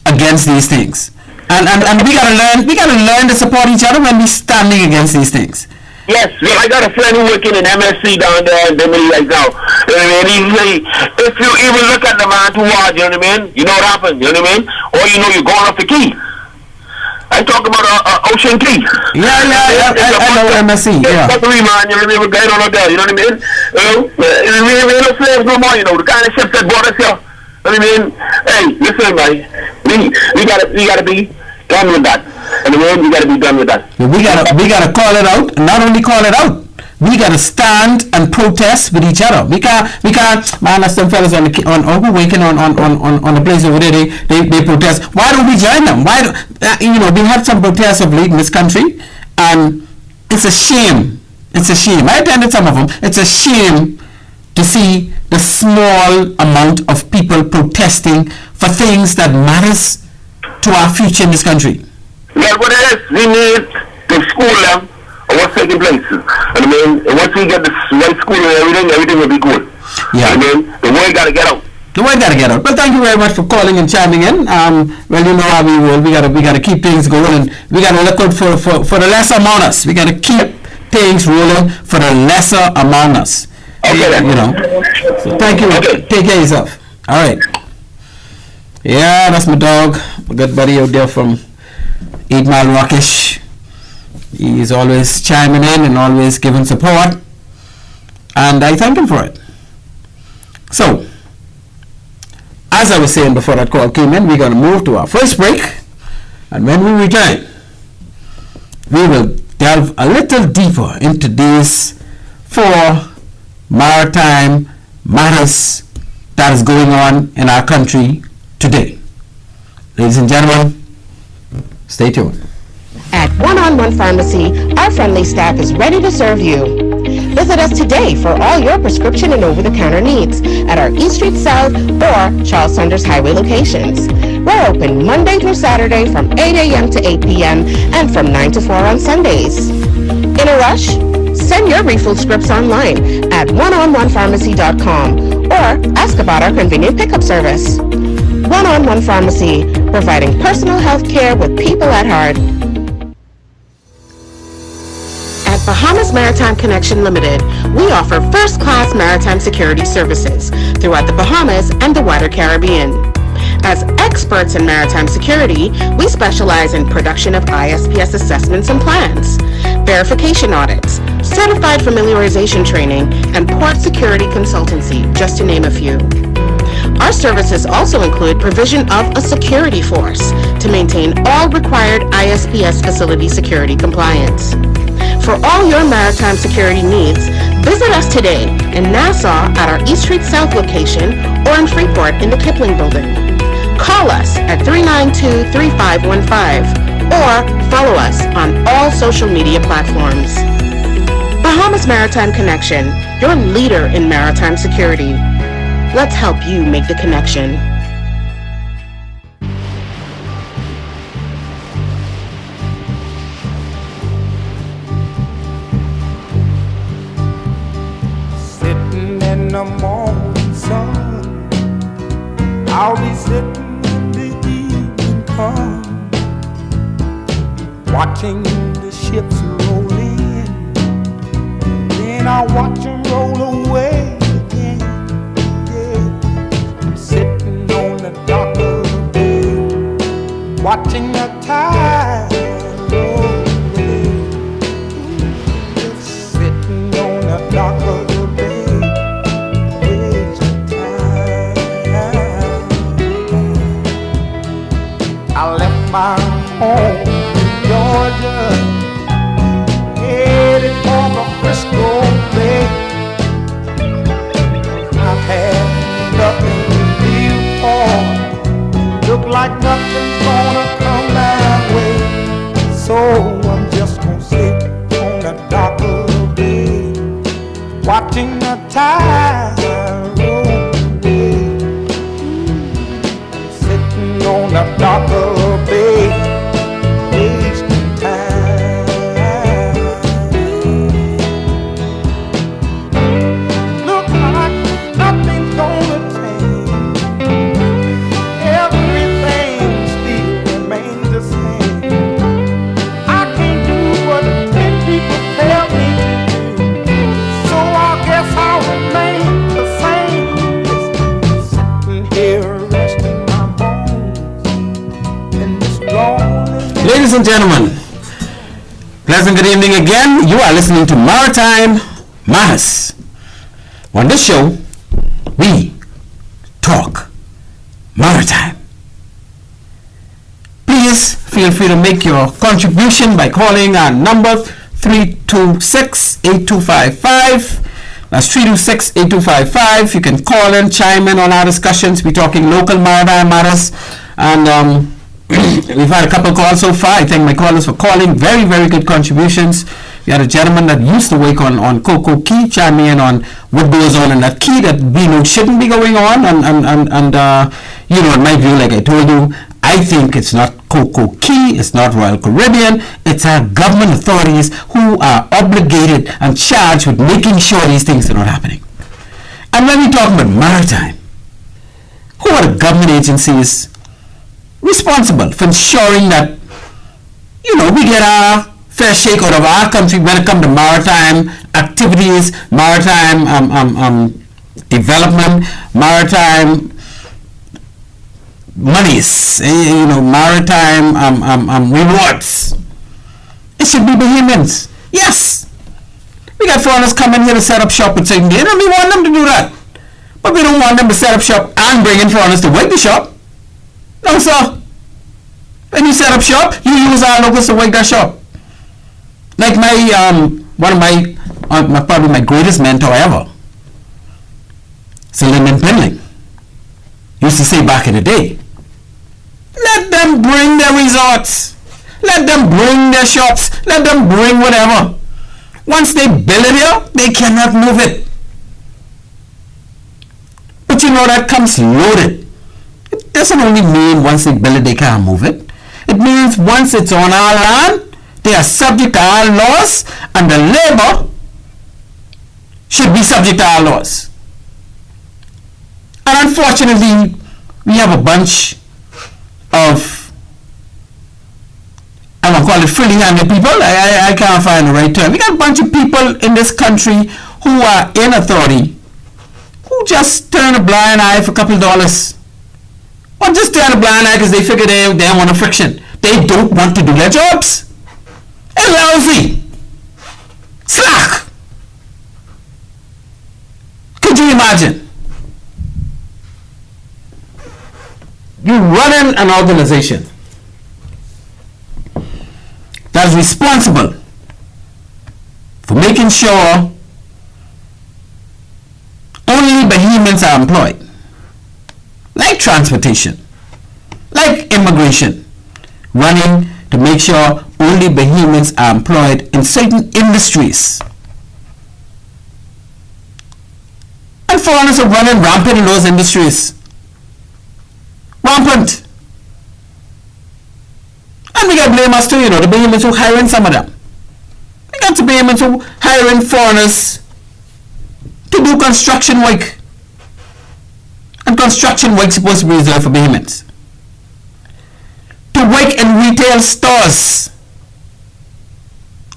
against these things. And we got to learn to support each other when we're standing against these things. Yes, well, I got a friend who working in MSC down there in Bimini right now. You know what I mean? He say, if you even look at the man too hard, you know what I mean? You know what happens, you know what I mean? Or you know you're going off the key. I talk about Ocean Key. Yeah, I know MSC, yeah. That's the man, you know what I mean? We're going on out there, you know what I mean? We ain't no slaves no more, you know. The kind of ships that brought us here. You know what I mean? Hey, listen, man. We gotta be done with that. And the world, we gotta be done with that. We gotta call it out, and not only call it out, we gotta stand and protest with each other. We can't man, that's some fellas on working on the place over there, they protest. Why don't we join them? Why we had some protests of late in this country, and it's a shame. I attended some of them. It's a shame to see the small amount of people protesting for things that matters to our future in this country. Well, what it is, we need to school them on what's taking place. I mean, once we get the right school and everything will be good. Yeah. I mean, the word got to get out. Well, thank you very much for calling and chiming in. Well, you know how we will. We gotta keep things going, and we gotta look out for the lesser among us. We gotta keep things rolling for the lesser among us. Okay, then. You know. So thank you. Okay. Take care of yourself. All right. Yeah, that's my dog, my good buddy out there from 8 Mile Rockish. He's always chiming in and always giving support, and I thank him for it. So, as I was saying before that call came in, we're going to move to our first break, and when we return, we will delve a little deeper into these 4 maritime matters that is going on in our country today. Ladies and gentlemen, stay tuned. At One-on-One Pharmacy, our friendly staff is ready to serve you. Visit us today for all your prescription and over-the-counter needs at our East Street South or Charles Saunders Highway locations. We're open Monday through Saturday from 8 a.m. to 8 p.m. and from 9 to 4 on Sundays. In a rush? Send your refill scripts online at oneononepharmacy.com or ask about our convenient pickup service. One-on-One Pharmacy, providing personal health care with people at heart. At Bahamas Maritime Connection Limited, we offer first-class maritime security services throughout the Bahamas and the wider Caribbean. As experts in maritime security, we specialize in production of ISPS assessments and plans, verification audits, certified familiarization training, and port security consultancy, just to name a few. Our services also include provision of a security force to maintain all required ISPS facility security compliance. For all your maritime security needs, visit us today in Nassau at our East Street South location or in Freeport in the Kipling Building. Call us at 392-3515 or follow us on all social media platforms. Bahamas Maritime Connection, your leader in maritime security. Let's help you make the connection. Sitting in the morning sun, I'll be sitting when the evening comes, watching the ships roll in, then I'll watch them roll away again. Yeah, I'm sitting on the dock of the bay, watching the tide roll away. Sitting on the dock of the I left my home in Georgia, headed for the Frisco Bay. I've had nothing to live for, look like nothing's gonna come my way. So I'm just gonna sit on the dock of the bay, watching the tide roll away. On the dock of the bay, wasting time. Look like nothing's gonna change, everything still remains the same. I can't do what 10 people tell me to do, so I guess I'll remain the same. Sitting here resting. Ladies and gentlemen, pleasant good evening again. You are listening to Maritime Matters. On this show, we talk maritime. Please feel free to make your contribution by calling our number 326-8255. That's 326-8255. You can call in, chime in on our discussions. We're talking local maritime matters. And we've had a couple of calls so far. I thank my callers for calling. Very, very good contributions. We had a gentleman that used to work on Cocoa Key chime in on what goes on in that key that we know shouldn't be going on. And you know, in my view, like I told you, I think it's not Cocoa Key, it's not Royal Caribbean, it's our government authorities who are obligated and charged with making sure these things are not happening. And when we talk about maritime, who are the government agencies responsible for ensuring that, you know, we get our fair shake out of our country when it comes to maritime activities, maritime development, maritime monies, you know, maritime rewards? It should be Bahamians. Yes, we got foreigners coming here to set up shop with certain and we want them to do that, but we don't want them to set up shop and bring in foreigners to work the shop. No, sir. When you set up shop, you use our locals to work that shop. Like my one of my probably my greatest mentor ever, Sir Lyndon Pinling, used to say back in the day, let them bring their resorts, let them bring their shops, let them bring whatever. Once they build it here, they cannot move it. But you know that comes loaded. It doesn't only mean once they build it, they can't move it. It means once it's on our land, they are subject to our laws, and the labor should be subject to our laws. And unfortunately, we have a bunch of, I'm going to call it freely-handed people. I can't find the right term. We got a bunch of people in this country who are in authority, who just turn a blind eye for a couple of dollars. Or just turn a blind eye because they figure they don't want a friction. They don't want to do their jobs. They're lousy. Slack. Could you imagine? You're running an organization that is responsible for making sure only Bahamians are employed, like transportation, like immigration, running to make sure only Bahamians are employed in certain industries. And foreigners are running rampant in those industries. Rampant. And we got to blame us too, the Bahamians who hiring some of them. We got to blame us who hiring foreigners to do construction work. And construction work is supposed to be reserved for Bahamians. To work in retail stores.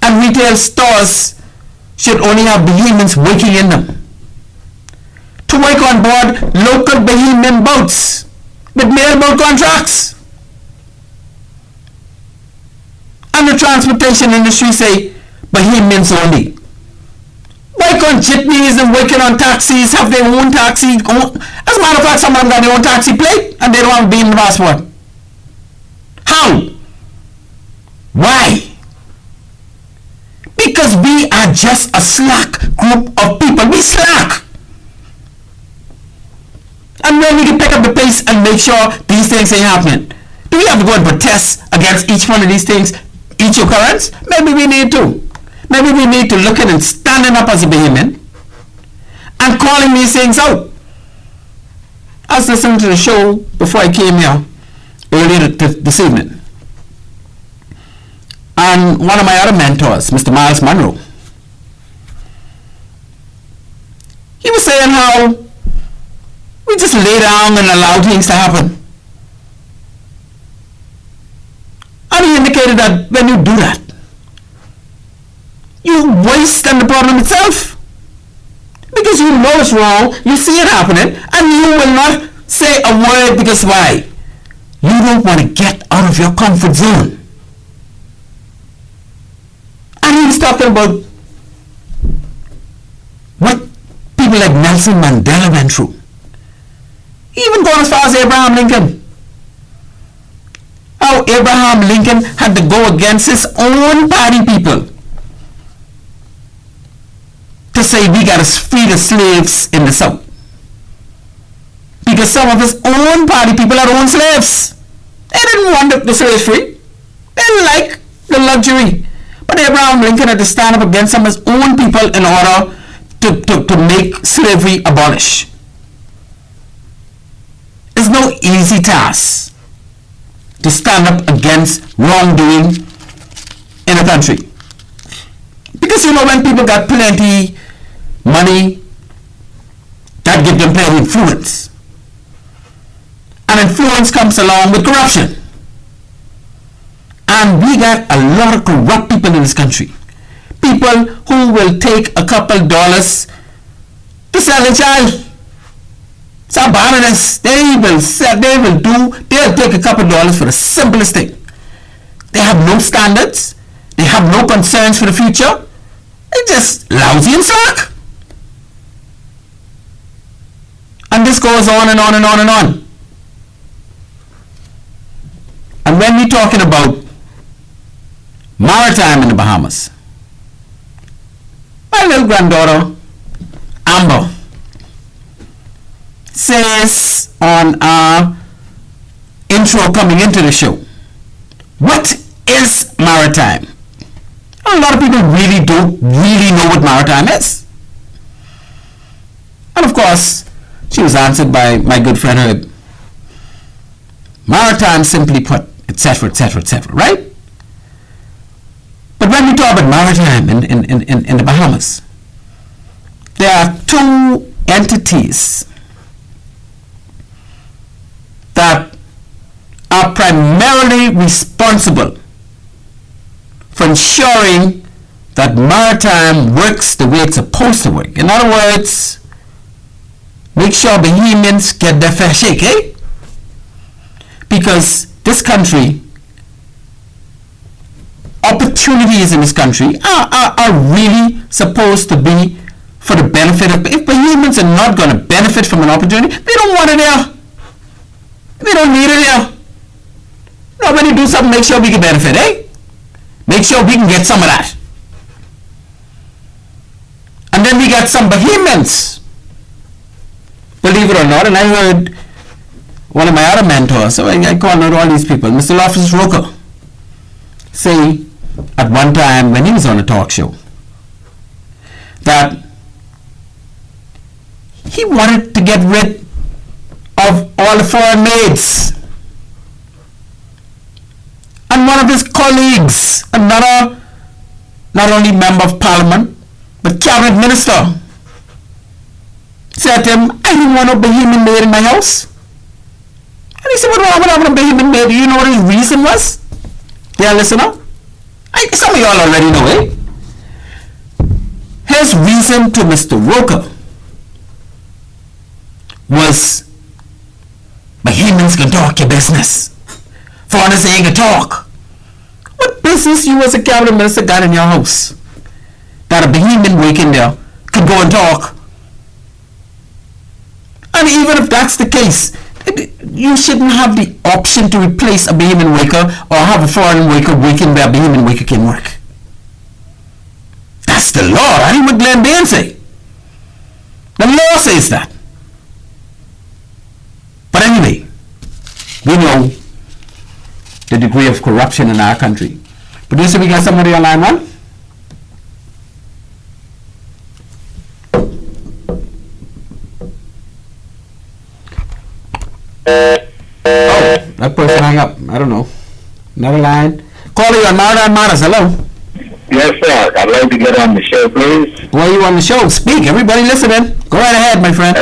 And retail stores should only have Bahamians working in them. To work on board local Bahamian boats with mailboat contracts. And the transportation industry say Bahamians only. Work on jitneys and working on taxis, have their own taxi. As a matter of fact, some of them got their own taxi plate and they don't have a Bahamian passport. How? Why? Because we are just a slack group of people. We slack. And when we can pick up the pace and make sure these things ain't happening. Do we have to go and protest against each one of these things, each occurrence? Maybe we need to. Maybe we need to look at and standing up as a Bahamian and calling these things out. I was listening to the show before I came here earlier this evening. And one of my other mentors, Mr. Miles Monroe, he was saying how we just lay down and allow things to happen. And he indicated that when you do that, you waste on the problem itself. Because you know it's wrong, you see it happening, and you will not say a word because why? You don't want to get out of your comfort zone. And he was talking about what people like Nelson Mandela went through. Even going as far as Abraham Lincoln. How Abraham Lincoln had to go against his own party people to say we got to free the slaves in the South. Because some of his own party people are own slaves. They didn't want the slaves free. They didn't like the luxury. But Abraham Lincoln had to stand up against some of his own people in order to make slavery abolish. It's no easy task to stand up against wrongdoing in a country. Because when people got plenty money, that gives them plenty influence. And influence comes along with corruption. And we got a lot of corrupt people in this country. People who will take a couple dollars to sell a child. Some Bahamians, they'll take a couple dollars for the simplest thing. They have no standards. They have no concerns for the future. They're just lousy and slack. And this goes on and on and on and on. And when we're talking about maritime in the Bahamas, my little granddaughter, Amber, says on our intro coming into the show, what is maritime? A lot of people really don't know what maritime is. And of course, she was answered by my good friend Herb. Maritime, simply put, etc., etc., etc., right? But when we talk about maritime in the Bahamas, there are two entities that are primarily responsible for ensuring that maritime works the way it's supposed to work. In other words, make sure Bahamians get their fair shake, eh? Because this country, opportunities in this country are really supposed to be for the benefit of, if Bahamians are not going to benefit from an opportunity, they don't want it there. We don't need it here. No, when you do something, make sure we can benefit, eh? Make sure we can get some of that. And then we got some Bahamians, believe it or not, and I heard one of my other mentors, so I call out all these people, Mr. Loftus Roker, say at one time when he was on a talk show that he wanted to get rid of all the foreign maids. And one of his colleagues, another not only member of parliament, but cabinet minister, said to him, I don't want no Bahamian maid in my house. And he said, what wrong with having a Bahamian maid? Do you know what his reason was? Yeah, listen up. Some of y'all already know, eh? His reason to Mr. Roker was, Bahamians can talk your business. Foreigners ain't gonna talk. What business you as a cabinet minister got in your house that a Bahamian wake in there could go and talk? And even if that's the case, you shouldn't have the option to replace a Bahamian waker or have a foreign waker waking where a Bahamian waker can work. That's the law. That ain't what Glenn Bain say. The law says that. But anyway, we know the degree of corruption in our country. Producer, we got somebody on line one? Oh, that person hung up. I don't know. Another line. Caller, on Maritime Matters. Hello. Yes, sir. I'd like to get on the show, please. Why are you on the show? Speak. Everybody listening. Go right ahead, my friend.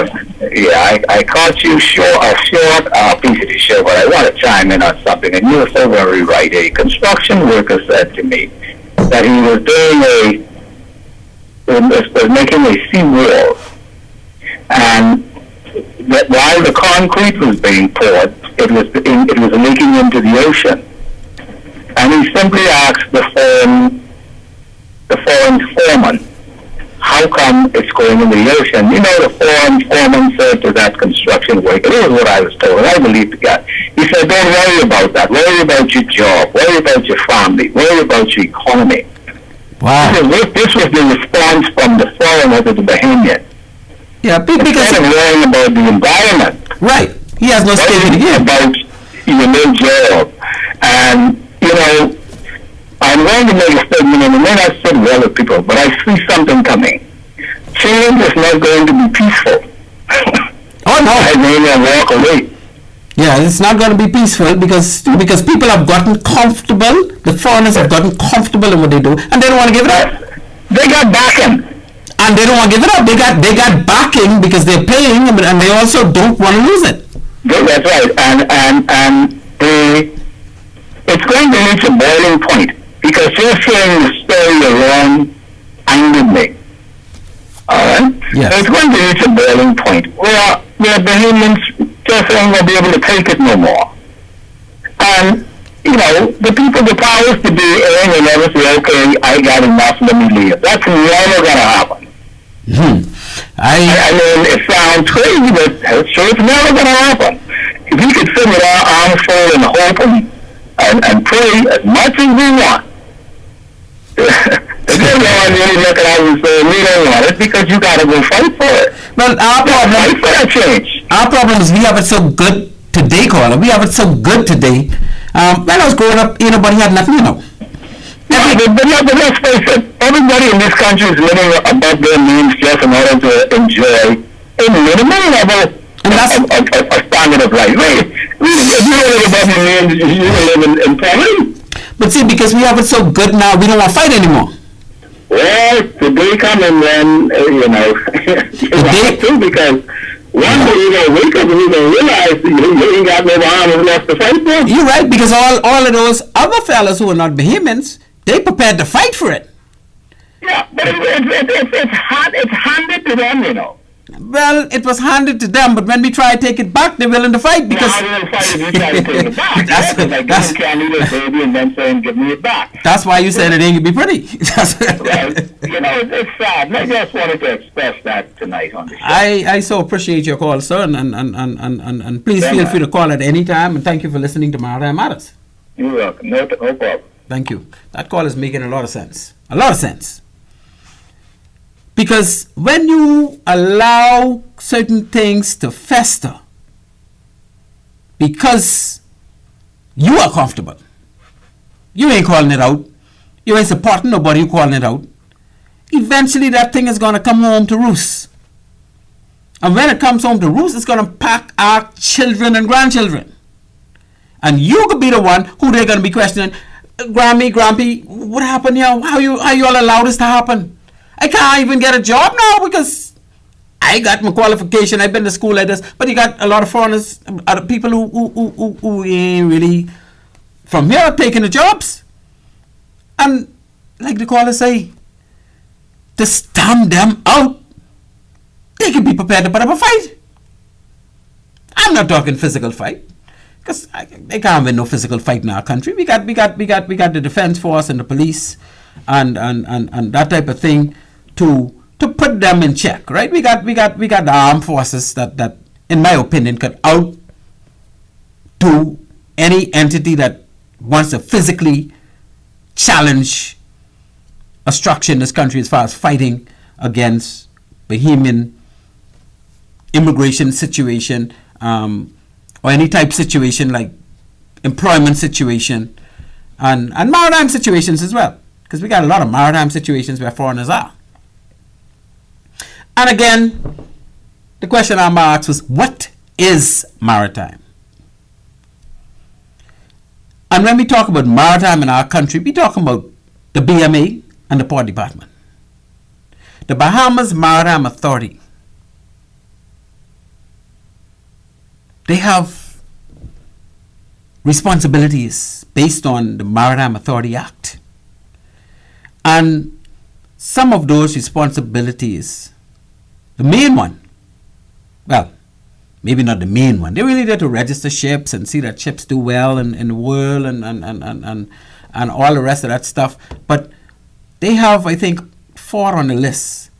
Yeah, I caught you a short piece of the show, but I want to chime in on something. And you were so very right. A construction worker said to me that he was making a seawall, and that while the concrete was being poured, it was leaking into the ocean. And he simply asked the foreign foreman, how come it's going in the ocean? You know, the foreman said to that construction worker, this is what I was told, and I believe the guy. He said, don't worry about that. Worry about your job. Worry about your family. Worry about your economy. Wow. This was the response from the foreigner to the Bahamian. Yeah, because instead of worrying about the environment. Right. He has no stake in the game. About your new job. And, you know, I'm going to make a statement, and it may not sit well with people, but I see something coming. Change is not going to be peaceful. Oh, no. I may walk away. Yeah, it's not going to be peaceful because people have gotten comfortable, the foreigners have gotten comfortable in what they do, and they don't want to give it up. They got backing. And they don't want to give it up. They got backing because they're paying, and they also don't want to lose it. That's right. And it's going to reach a boiling point. Because just hearing the story alone angered me. Alright? Yes. It's going to reach a boiling point where Bahamians just ain't going to be able to take it no more. And, you know, the powers to be will never say, okay, I got enough, let me leave. That's never going to happen. I mean, it sounds crazy, but it's never going to happen. If we could sit with our arms full and hope and pray as much as we want, the good Lord really look at us and say, we don't want it because you got to go fight for it. Well, our problem, fight for that change. Our problem is we have it so good today, caller. We have it so good today. When I was growing up, nobody had nothing, you know. But let's face it, everybody in this country is living above their means just in order to enjoy a minimum level a standard of life. If you live above your means, you live in poverty. But see, because we have it so good now, we don't want to fight anymore. Well, the day coming when, you know, because one day you're going to wake up and you're going to realize you ain't got no Bahamas left to fight for. You're right, because all of those other fellas who are not Bahamians, they prepared to fight for it. Yeah, but it's handed to them, you know. Well, it was handed to them, but when we try to take it back, they're willing to fight because. How are you fight if you try to take it back? That's can't eat it, baby, and then saying, "Give me it back." That's why you said it ain't gonna be pretty. Well, it's sad. I just wanted to express that tonight on the show. I so appreciate your call, sir, and please feel free to call at any time. And thank you for listening to Maritime Matters. You're welcome. No problem. Thank you. That call is making a lot of sense. A lot of sense. Because when you allow certain things to fester because you are comfortable, you ain't calling it out, you ain't supporting nobody, you calling it out, eventually that thing is going to come home to roost. And when it comes home to roost, it's going to pack our children and grandchildren. And you could be the one who they're going to be questioning, Grammy, Grampy, what happened here? How you all allowed this to happen? I can't even get a job now because I got my qualification. I've been to school like this. But you got a lot of foreigners, other people who ain't really from here taking the jobs. And like the caller say, to stamp them out, they can be prepared to put up a fight. I'm not talking physical fight, because they can't win no physical fight in our country. We got the defense force and the police and that type of thing to put them in check, right? We got the armed forces that in my opinion could outdo any entity that wants to physically challenge a structure in this country as far as fighting against Bahamian immigration situation, or any type situation like employment situation and maritime situations as well, because we got a lot of maritime situations where foreigners are. And again, the question I'm asked was, what is maritime? And when we talk about maritime in our country, we talk about the BMA and the Port Department. The Bahamas Maritime Authority, they have responsibilities based on the Maritime Authority Act. And some of those responsibilities, the main one, well, maybe not the main one, they really there to register ships and see that ships do well in the world and all the rest of that stuff. But they have, I think, 4 on the list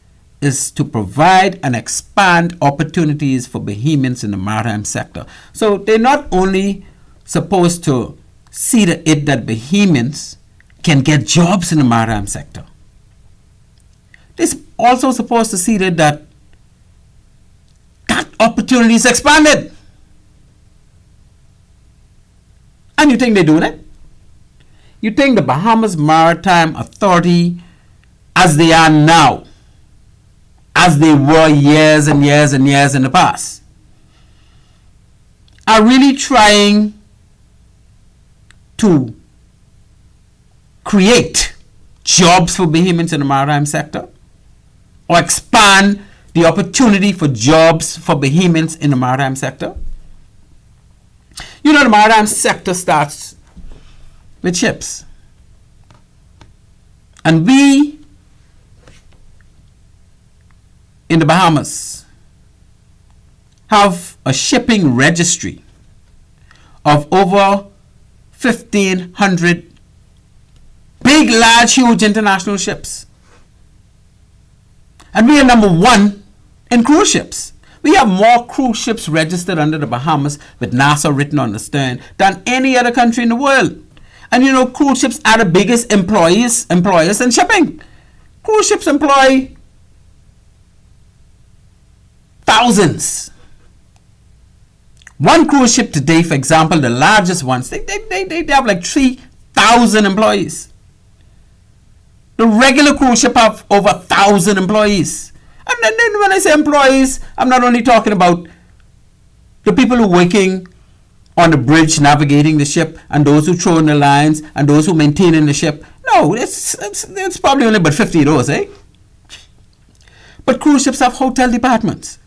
is to provide and expand opportunities for Bahamians in the maritime sector. So they're not only supposed to see that Bahamians can get jobs in the maritime sector. They're also supposed to see that opportunity is expanded. And you think they're doing it? You think the Bahamas Maritime Authority, as they are now, as they were years and years and years in the past, are really trying to create jobs for Bahamians in the maritime sector, or expand the opportunity for jobs for Bahamians in the maritime sector? You know, the maritime sector starts with ships. And we in the Bahamas have a shipping registry of over 1,500 big, large, huge international ships. And we are number 1 in cruise ships. We have more cruise ships registered under the Bahamas with NASA written on the stern than any other country in the world. And you know, cruise ships are the biggest employers in shipping. Cruise ships employ thousands. One cruise ship today, for example, the largest ones, they have like 3,000 employees. The regular cruise ship have over 1,000 employees. And then when I say employees, I'm not only talking about the people who are working on the bridge navigating the ship, and those who throw in the lines, and those who maintain the ship. No, it's probably only about 50 of those, eh? But cruise ships have hotel departments.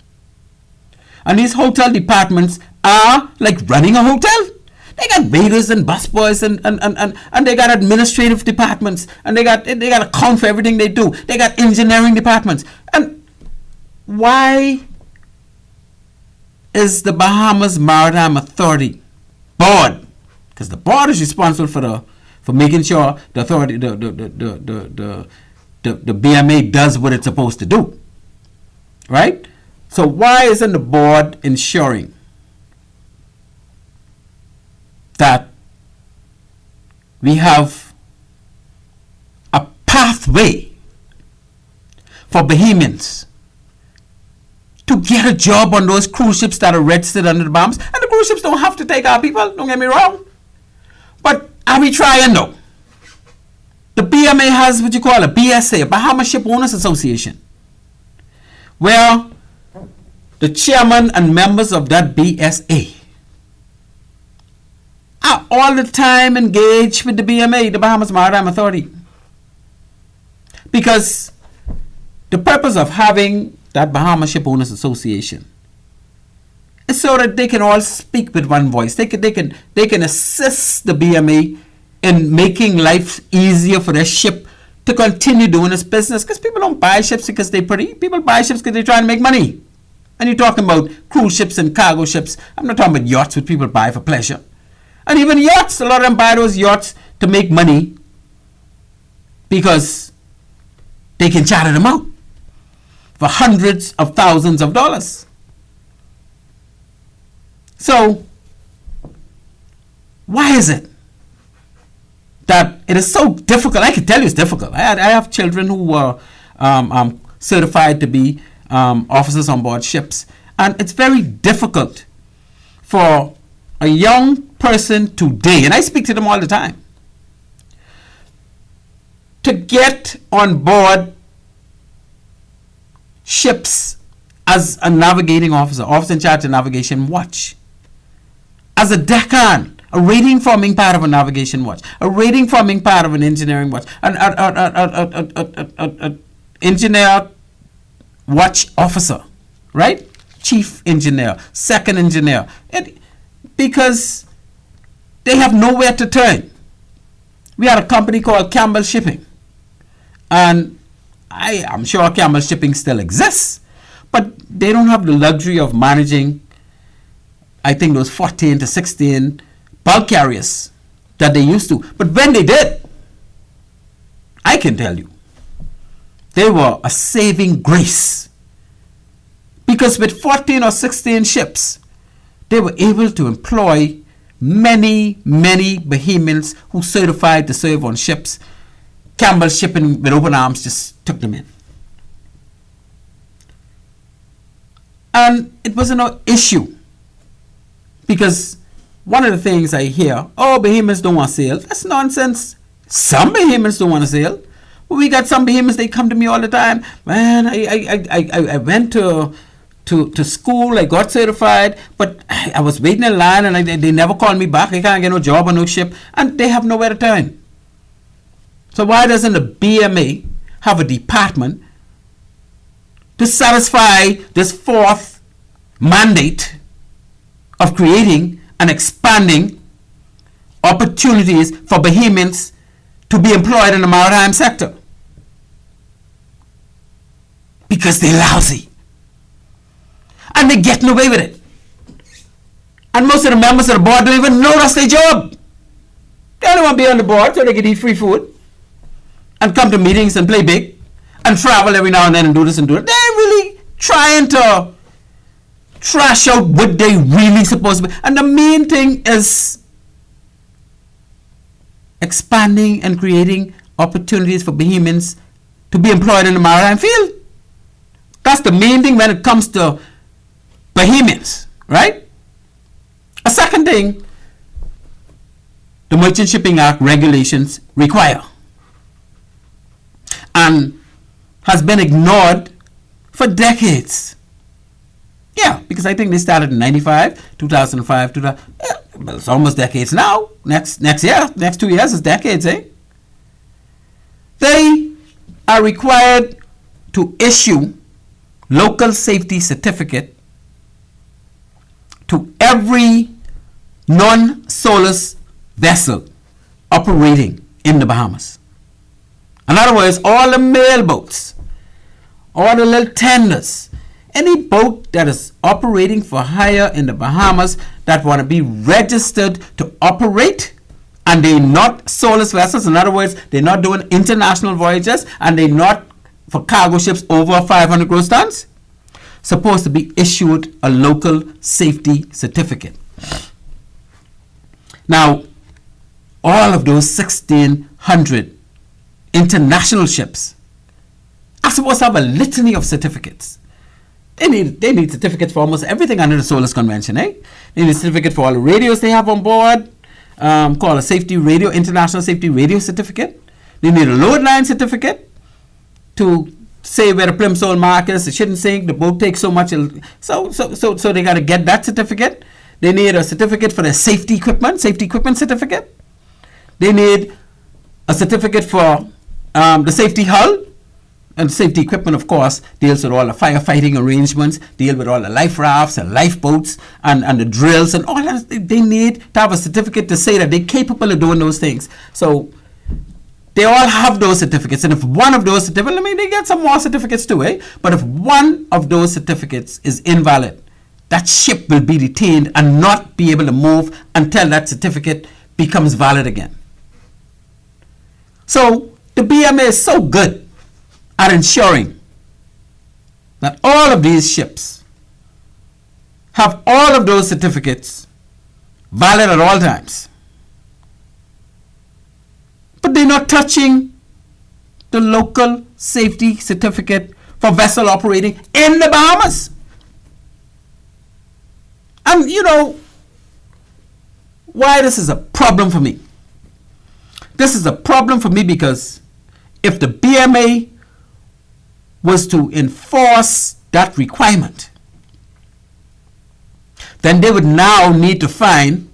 And these hotel departments are like running a hotel. They got waiters and busboys and they got administrative departments, and they got account for everything they do. They got engineering departments. And why is the Bahamas Maritime Authority board, because the board is responsible for making sure the authority, the BMA does what it's supposed to do, right? So why isn't the board ensuring that we have a pathway for Bahamians to get a job on those cruise ships that are registered under the Bahamas? And the cruise ships don't have to take our people, don't get me wrong. But are we trying though? The BMA has what you call a BSA, a Bahamas Ship Owners Association, where the chairman and members of that BSA are all the time engaged with the BMA, the Bahamas Maritime Authority. Because the purpose of having that Bahamas Ship Owners Association is so that they can all speak with one voice. They can assist the BMA in making life easier for their ship to continue doing its business. Because people don't buy ships because they're pretty. People buy ships because they're trying to make money. And you're talking about cruise ships and cargo ships. I'm not talking about yachts which people buy for pleasure. And even yachts, a lot of them buy those yachts to make money because they can charter them out for hundreds of thousands of dollars. So, why is it that it is so difficult? I can tell you it's difficult. I have children who were certified to be officers on board ships. And it's very difficult for a young person today, and I speak to them all the time, to get on board ships as a navigating officer in charge of navigation watch, as a deckhand, a rating forming part of a navigation watch, a rating forming part of an engineering watch, an engineer watch officer, right? Chief engineer, second engineer, because they have nowhere to turn. We had a company called Campbell Shipping, and I'm sure Campbell Shipping still exists, but they don't have the luxury of managing, I think, those 14 to 16 bulk carriers that they used to. But when they did, I can tell you, they were a saving grace. Because with 14 or 16 ships, they were able to employ many, many Bahamians who certified to serve on ships. Campbell Shipping with open arms just took them in. And it wasn't an issue. Because one of the things I hear, Bahamians don't want to sail. That's nonsense. Some Bahamians don't want to sail. But we got some Bahamians, they come to me all the time. Man, I went to school, I got certified, but I was waiting in line and they never called me back. I can't get no job on no ship, and they have nowhere to turn. So why doesn't the BMA have a department to satisfy this fourth mandate of creating and expanding opportunities for Bahamians to be employed in the maritime sector? Because they're lousy. And they're getting away with it. And most of the members of the board don't even know that's their job. They only want to be on the board so they can eat free food and come to meetings and play big and travel every now and then and do this and do that. They're really trying to trash out what they really supposed to be. And the main thing is expanding and creating opportunities for Bahamians to be employed in the maritime field. That's the main thing when it comes to Bahamians, right? A second thing, the Merchant Shipping Act regulations require and has been ignored for decades. Yeah, because I think they started in 95, 2005, well, it's almost decades now. Next year, next 2 years is decades, eh? They are required to issue local safety certificate to every non-SOLAS vessel operating in the Bahamas. In other words, all the mail boats, all the little tenders, Any boat that is operating for hire in the Bahamas that want to be registered to operate, and they're not soulless vessels, in other words, they're not doing international voyages, and they're not for cargo ships over 500 gross tons, supposed to be issued a local safety certificate. Now, all of those 1,600 international ships are supposed to have a litany of certificates. They need certificates for almost everything under the SOLAS Convention, eh? They need a certificate for all the radios they have on board, called a safety radio, international safety radio certificate. They need a load line certificate to say where the plimsoll mark is, it shouldn't sink, the boat takes so much. So they got to get that certificate. They need a certificate for their safety equipment certificate. They need a certificate for the safety hull. And safety equipment, of course, deals with all the firefighting arrangements, deal with all the life rafts and lifeboats and the drills and all that. They need to have a certificate to say that they're capable of doing those things. So they all have those certificates. And if one of those certificates, I mean, they get some more certificates too, eh? But if one of those certificates is invalid, that ship will be detained and not be able to move until that certificate becomes valid again. So the BMA is so good at ensuring that all of these ships have all of those certificates valid at all times. But they're not touching the local safety certificate for vessel operating in the Bahamas. And you know why this is a problem for me? This is a problem for me because if the BMA was to enforce that requirement, then they would now need to find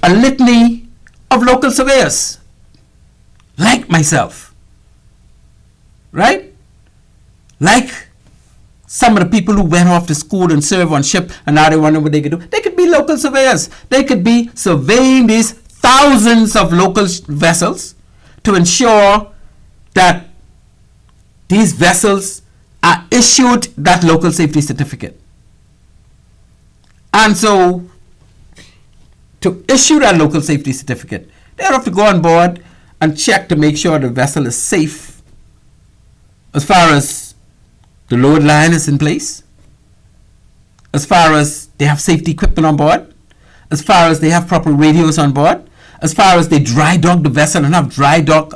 a litany of local surveyors like myself, right? Like some of the people who went off to school and served on ship and now they wonder what they could do. They could be local surveyors. They could be surveying these thousands of local vessels to ensure that these vessels are issued that local safety certificate. And so, to issue that local safety certificate, they have to go on board and check to make sure the vessel is safe as far as the load line is in place, as far as they have safety equipment on board, as far as they have proper radios on board, as far as they dry dock the vessel and have dry dock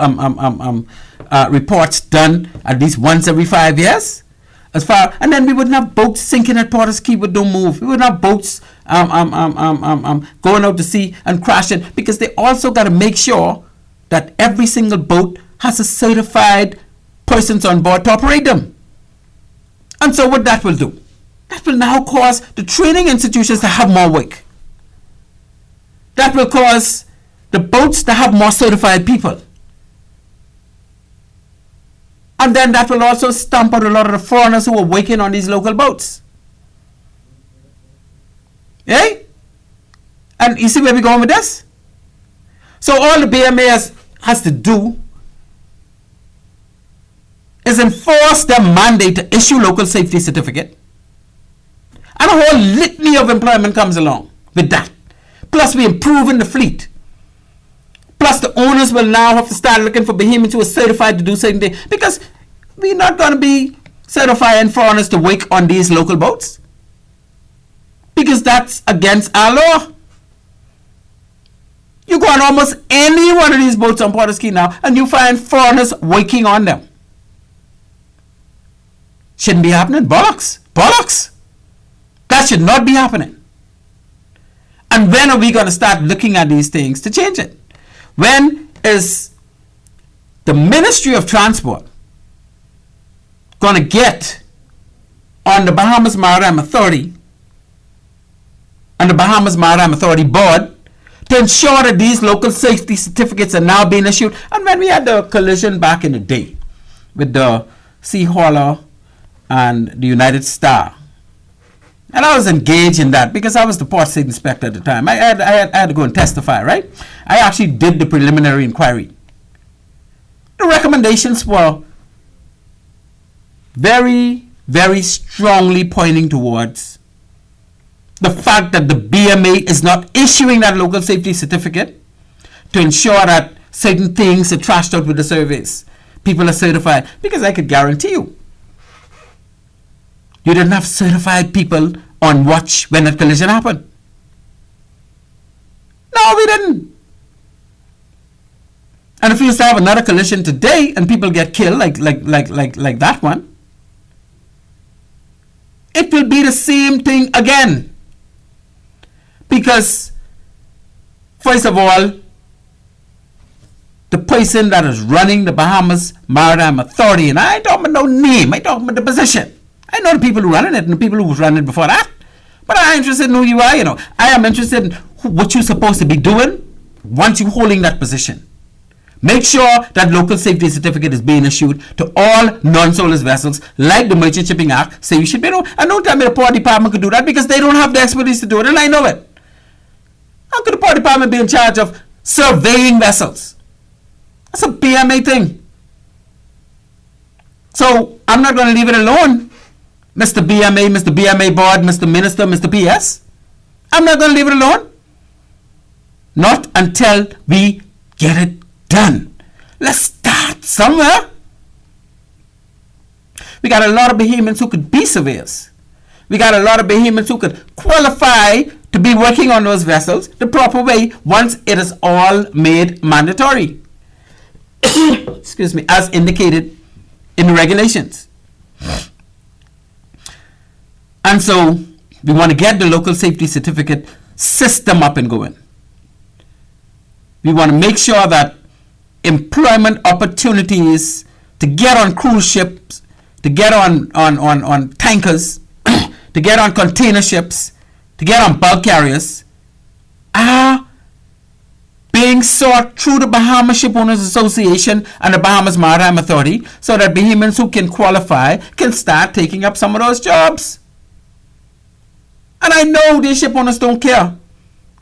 reports done at least once every 5 years. And then we wouldn't have boats sinking at Porter's Key with no move. We wouldn't have boats going out to sea and crashing, because they also got to make sure that every single boat has a certified persons on board to operate them. And so what that will do, that will now cause the training institutions to have more work. That will cause the boats to have more certified people. And then that will also stamp out a lot of the foreigners who are working on these local boats. Eh? And you see where we're going with this? So all the BMA has to do is enforce their mandate to issue local safety certificate. And a whole litany of employment comes along with that. Plus we're improving the fleet. Plus the owners will now have to start looking for Bahamians who are certified to do certain things, because we're not going to be certifying foreigners to work on these local boats, because that's against our law. You go on almost any one of these boats on Porter's Key now and you find foreigners working on them. Shouldn't be happening. Bollocks. That should not be happening. And when are we going to start looking at these things to change it? When is the Ministry of Transport going to get on the Bahamas Maritime Authority and the Bahamas Maritime Authority Board to ensure that these local safety certificates are now being issued? And when we had the collision back in the day with the Sea Hauler and the United Star, and I was engaged in that because I was the port safety inspector at the time. I had to go and testify, right? I actually did the preliminary inquiry. The recommendations were very, very strongly pointing towards the fact that the BMA is not issuing that local safety certificate to ensure that certain things are trashed out with the surveys. People are certified. Because I could guarantee you, you didn't have certified people on watch when that collision happened. No, we didn't. And if we used to have another collision today and people get killed like that one, it will be the same thing again. Because, first of all, the person that is running the Bahamas Maritime Authority, and I ain't talking about no name, I talking about the position. I know the people who running it and the people who was running it before that. But I'm interested in who you are, I am interested in what you're supposed to be doing once you're holding that position. Make sure that local safety certificate is being issued to all non-soulless vessels, like the Merchant Shipping Act. So you should be, and don't tell me the Port Department could do that because they don't have the expertise to do it, and I know it. How could the Port Department be in charge of surveying vessels? That's a BMA thing. So I'm not going to leave it alone, Mr. BMA, Mr. BMA Board, Mr. Minister, Mr. PS. I'm not going to leave it alone. Not until we get it done. Let's start somewhere. We got a lot of Bahamians who could be surveyors. We got a lot of Bahamians who could qualify to be working on those vessels the proper way once it is all made mandatory. Excuse me, as indicated in the regulations. And so we want to get the local safety certificate system up and going. We want to make sure that employment opportunities to get on cruise ships, to get on tankers, to get on container ships, to get on bulk carriers are being sought through the Bahamas Ship Owners Association and the Bahamas Maritime Authority so that Bahamians who can qualify can start taking up some of those jobs. And I know these ship owners don't care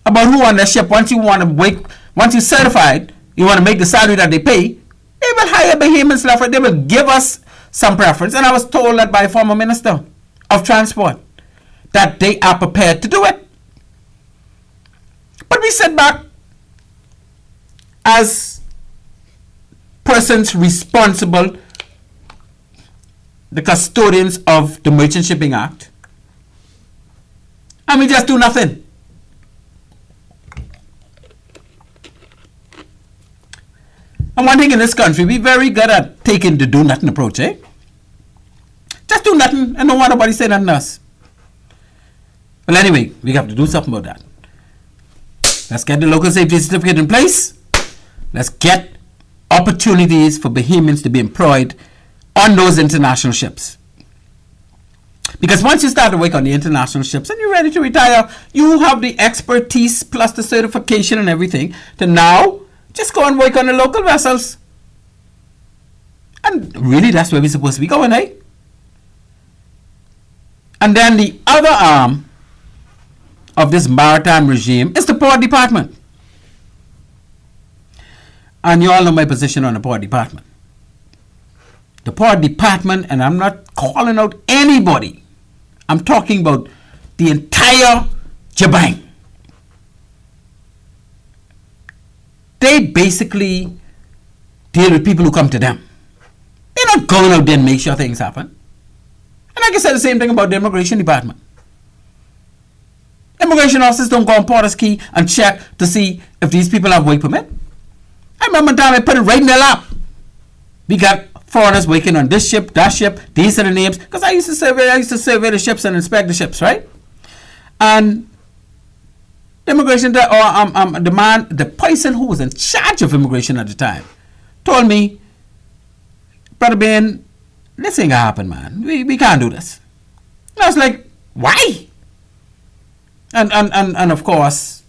about who on their ship. Once you're certified, you want to make the salary that they pay, they will hire Bahamians left right. They will give us some preference. And I was told that by a former minister of transport that they are prepared to do it. But we sit back as persons responsible, the custodians of the Merchant Shipping Act, and we just do nothing. And one thing in this country, we're very good at taking the do nothing approach, eh? Just do nothing and don't want nobody say nothing to us. Well, anyway, we have to do something about that. Let's get the local safety certificate in place. Let's get opportunities for Bahamians to be employed on those international ships. Because once you start to work on the international ships and you're ready to retire, you have the expertise plus the certification and everything to now just go and work on the local vessels. And really, that's where we're supposed to be going, eh? And then the other arm of this maritime regime is the Port Department. And you all know my position on the Port Department. The Port Department, and I'm not calling out anybody, I'm talking about the entire shebang. They basically deal with people who come to them. They're not going out there and make sure things happen. And I can say the same thing about the Immigration Department. Immigration officers don't go on Porter's Key and check to see if these people have work permit. I remember time I put it right in their lap. We got foreigners working on this ship, that ship, these are the names. Because I used to survey the ships and inspect the ships, right? And the immigration, the person who was in charge of immigration at the time told me, Brother Ben, this ain't gonna happen, man. We can't do this. And I was like, why? And of course,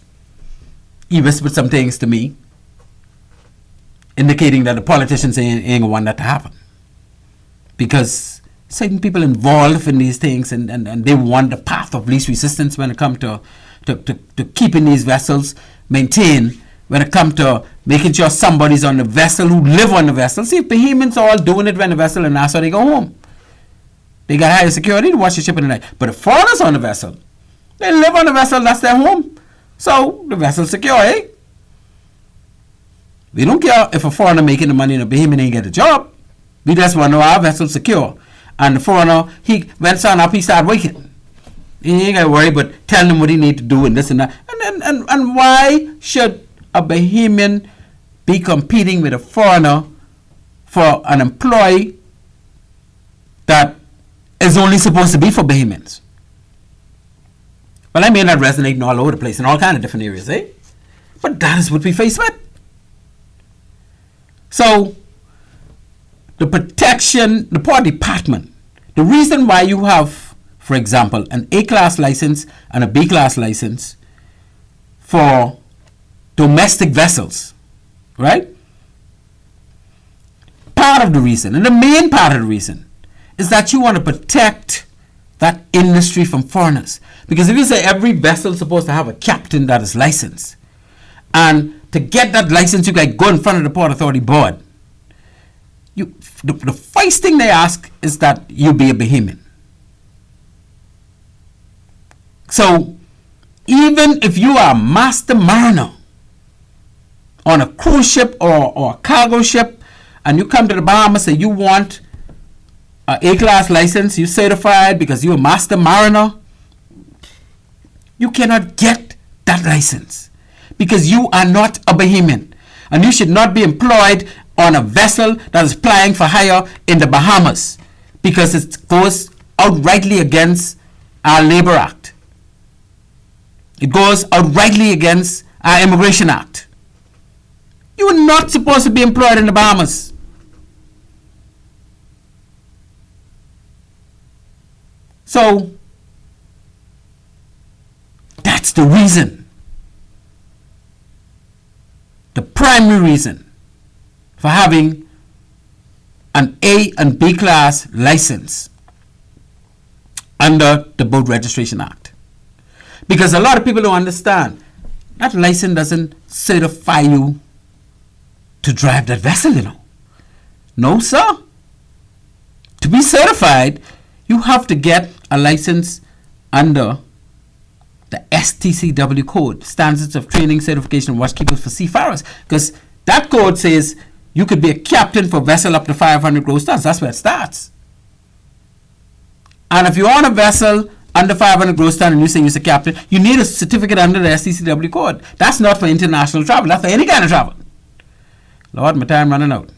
he whispered some things to me, indicating that the politicians ain't gonna want that to happen. Because certain people involved in these things and they want the path of least resistance when it comes to keeping these vessels maintained, when it comes to making sure somebody's on the vessel who live on the vessel. See, if Bahamians are all doing it when the vessel and that's how they go home. They got higher security to watch the ship in the night. But the foreigners on the vessel, they live on the vessel, that's their home. So the vessel's secure, eh? We don't care if a foreigner making the money in a Bahamian ain't get a job. We just want to know our vessel's secure. And the foreigner, when sun up, he start waking. He ain't got to worry, but tell him what he need to do and this and that. And why should a Bahamian be competing with a foreigner for an employee that is only supposed to be for Bahamians? Well, I may not resonate all over the place in all kind of different areas, eh? But that is what we face with. So, the protection, the Port Department, the reason why you have, for example, an A-class license and a B-class license for domestic vessels, right? Part of the reason, and the main part of the reason, is that you want to protect that industry from foreigners. Because if you say every vessel is supposed to have a captain that is licensed, and to get that license, you got to go in front of the Port Authority Board. The first thing they ask is that you be a Bahamian. So, even if you are a master mariner on a cruise ship or a cargo ship, and you come to the Bahamas and you want an A-class license, you certified because you're a master mariner, you cannot get that license. Because you are not a Bahamian. And you should not be employed on a vessel that is plying for hire in the Bahamas. Because it goes outrightly against our Labor Act. It goes outrightly against our Immigration Act. You are not supposed to be employed in the Bahamas. So, that's the reason. The primary reason for having an A and B class license under the Boat Registration Act. Because a lot of people don't understand that license doesn't certify you to drive that vessel, you know. No, sir. To be certified, you have to get a license under the STCW code, Standards of Training, Certification, and Watchkeepers for Seafarers. Because that code says you could be a captain for vessel up to 500 gross tons. That's where it starts. And if you're on a vessel under 500 gross tons and you say you're a captain, you need a certificate under the STCW code. That's not for international travel. That's for any kind of travel. Lord, my time running out.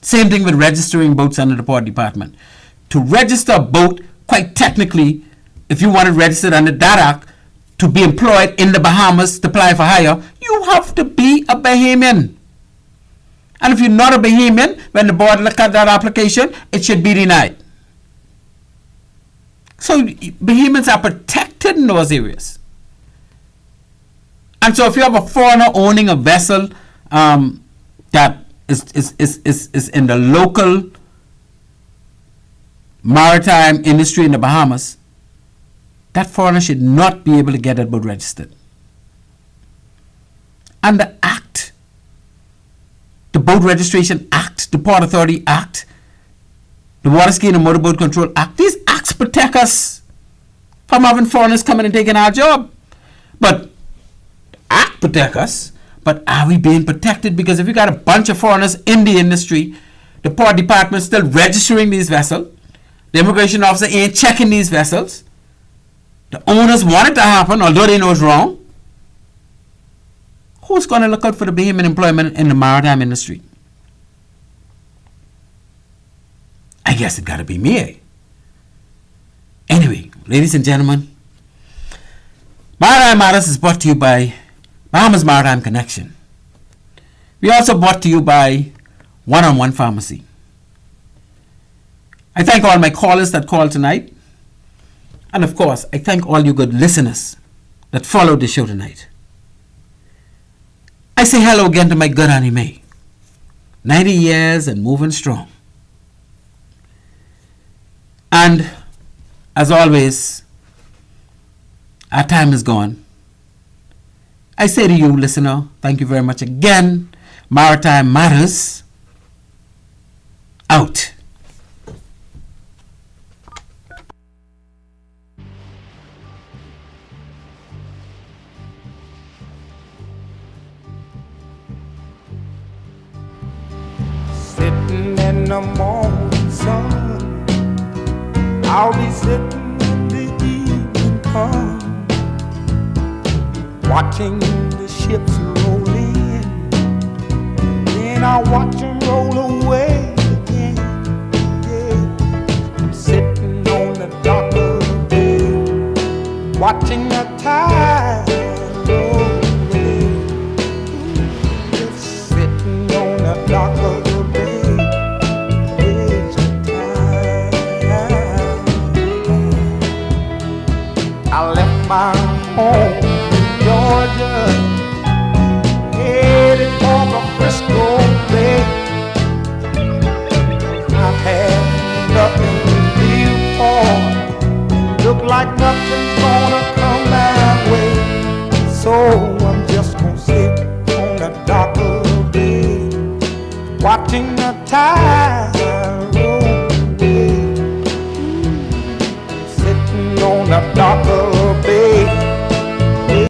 Same thing with registering boats under the Port Department. To register a boat, quite technically, if you want it registered under that act, to be employed in the Bahamas to apply for hire, you have to be a Bahamian. And if you're not a Bahamian, when the board look at that application, it should be denied. So Bahamians are protected in those areas. And so if you have a foreigner owning a vessel that is in the local maritime industry in the Bahamas, that foreigner should not be able to get that boat registered. And the Act, the Boat Registration Act, the Port Authority Act, the Water Skiing and Motorboat Control Act, these acts protect us from having foreigners coming and taking our job. But the Act protect us, but are we being protected? Because if you got a bunch of foreigners in the industry, the Port Department is still registering these vessels, the immigration officer ain't checking these vessels, the owners want it to happen, although they know it's wrong. Who's going to look out for the Bahamian employment in the maritime industry? I guess it got to be me. Eh? Anyway, ladies and gentlemen, Maritime Matters is brought to you by Bahamas Maritime Connection. We also brought to you by One-on-One Pharmacy. I thank all my callers that called tonight. And of course, I thank all you good listeners that followed the show tonight. I say hello again to my good Annie Mae. 90 years and moving strong. And as always, our time is gone. I say to you, listener, thank you very much again. Maritime Matters out. when the morning sun, I'll be sitting in the evening come, watching the ships roll in, then I'll watch them roll away again. Yeah, I'm sitting on the dock of the bay, watching the tide roll away. Just sitting on the dock of the bay, wasting time. I left my home in Georgia, headed for the Frisco Bay. I've had nothing to live for, look like nothing's gonna come my way, so I'm just gonna sit on the dock of the bay, watching the tide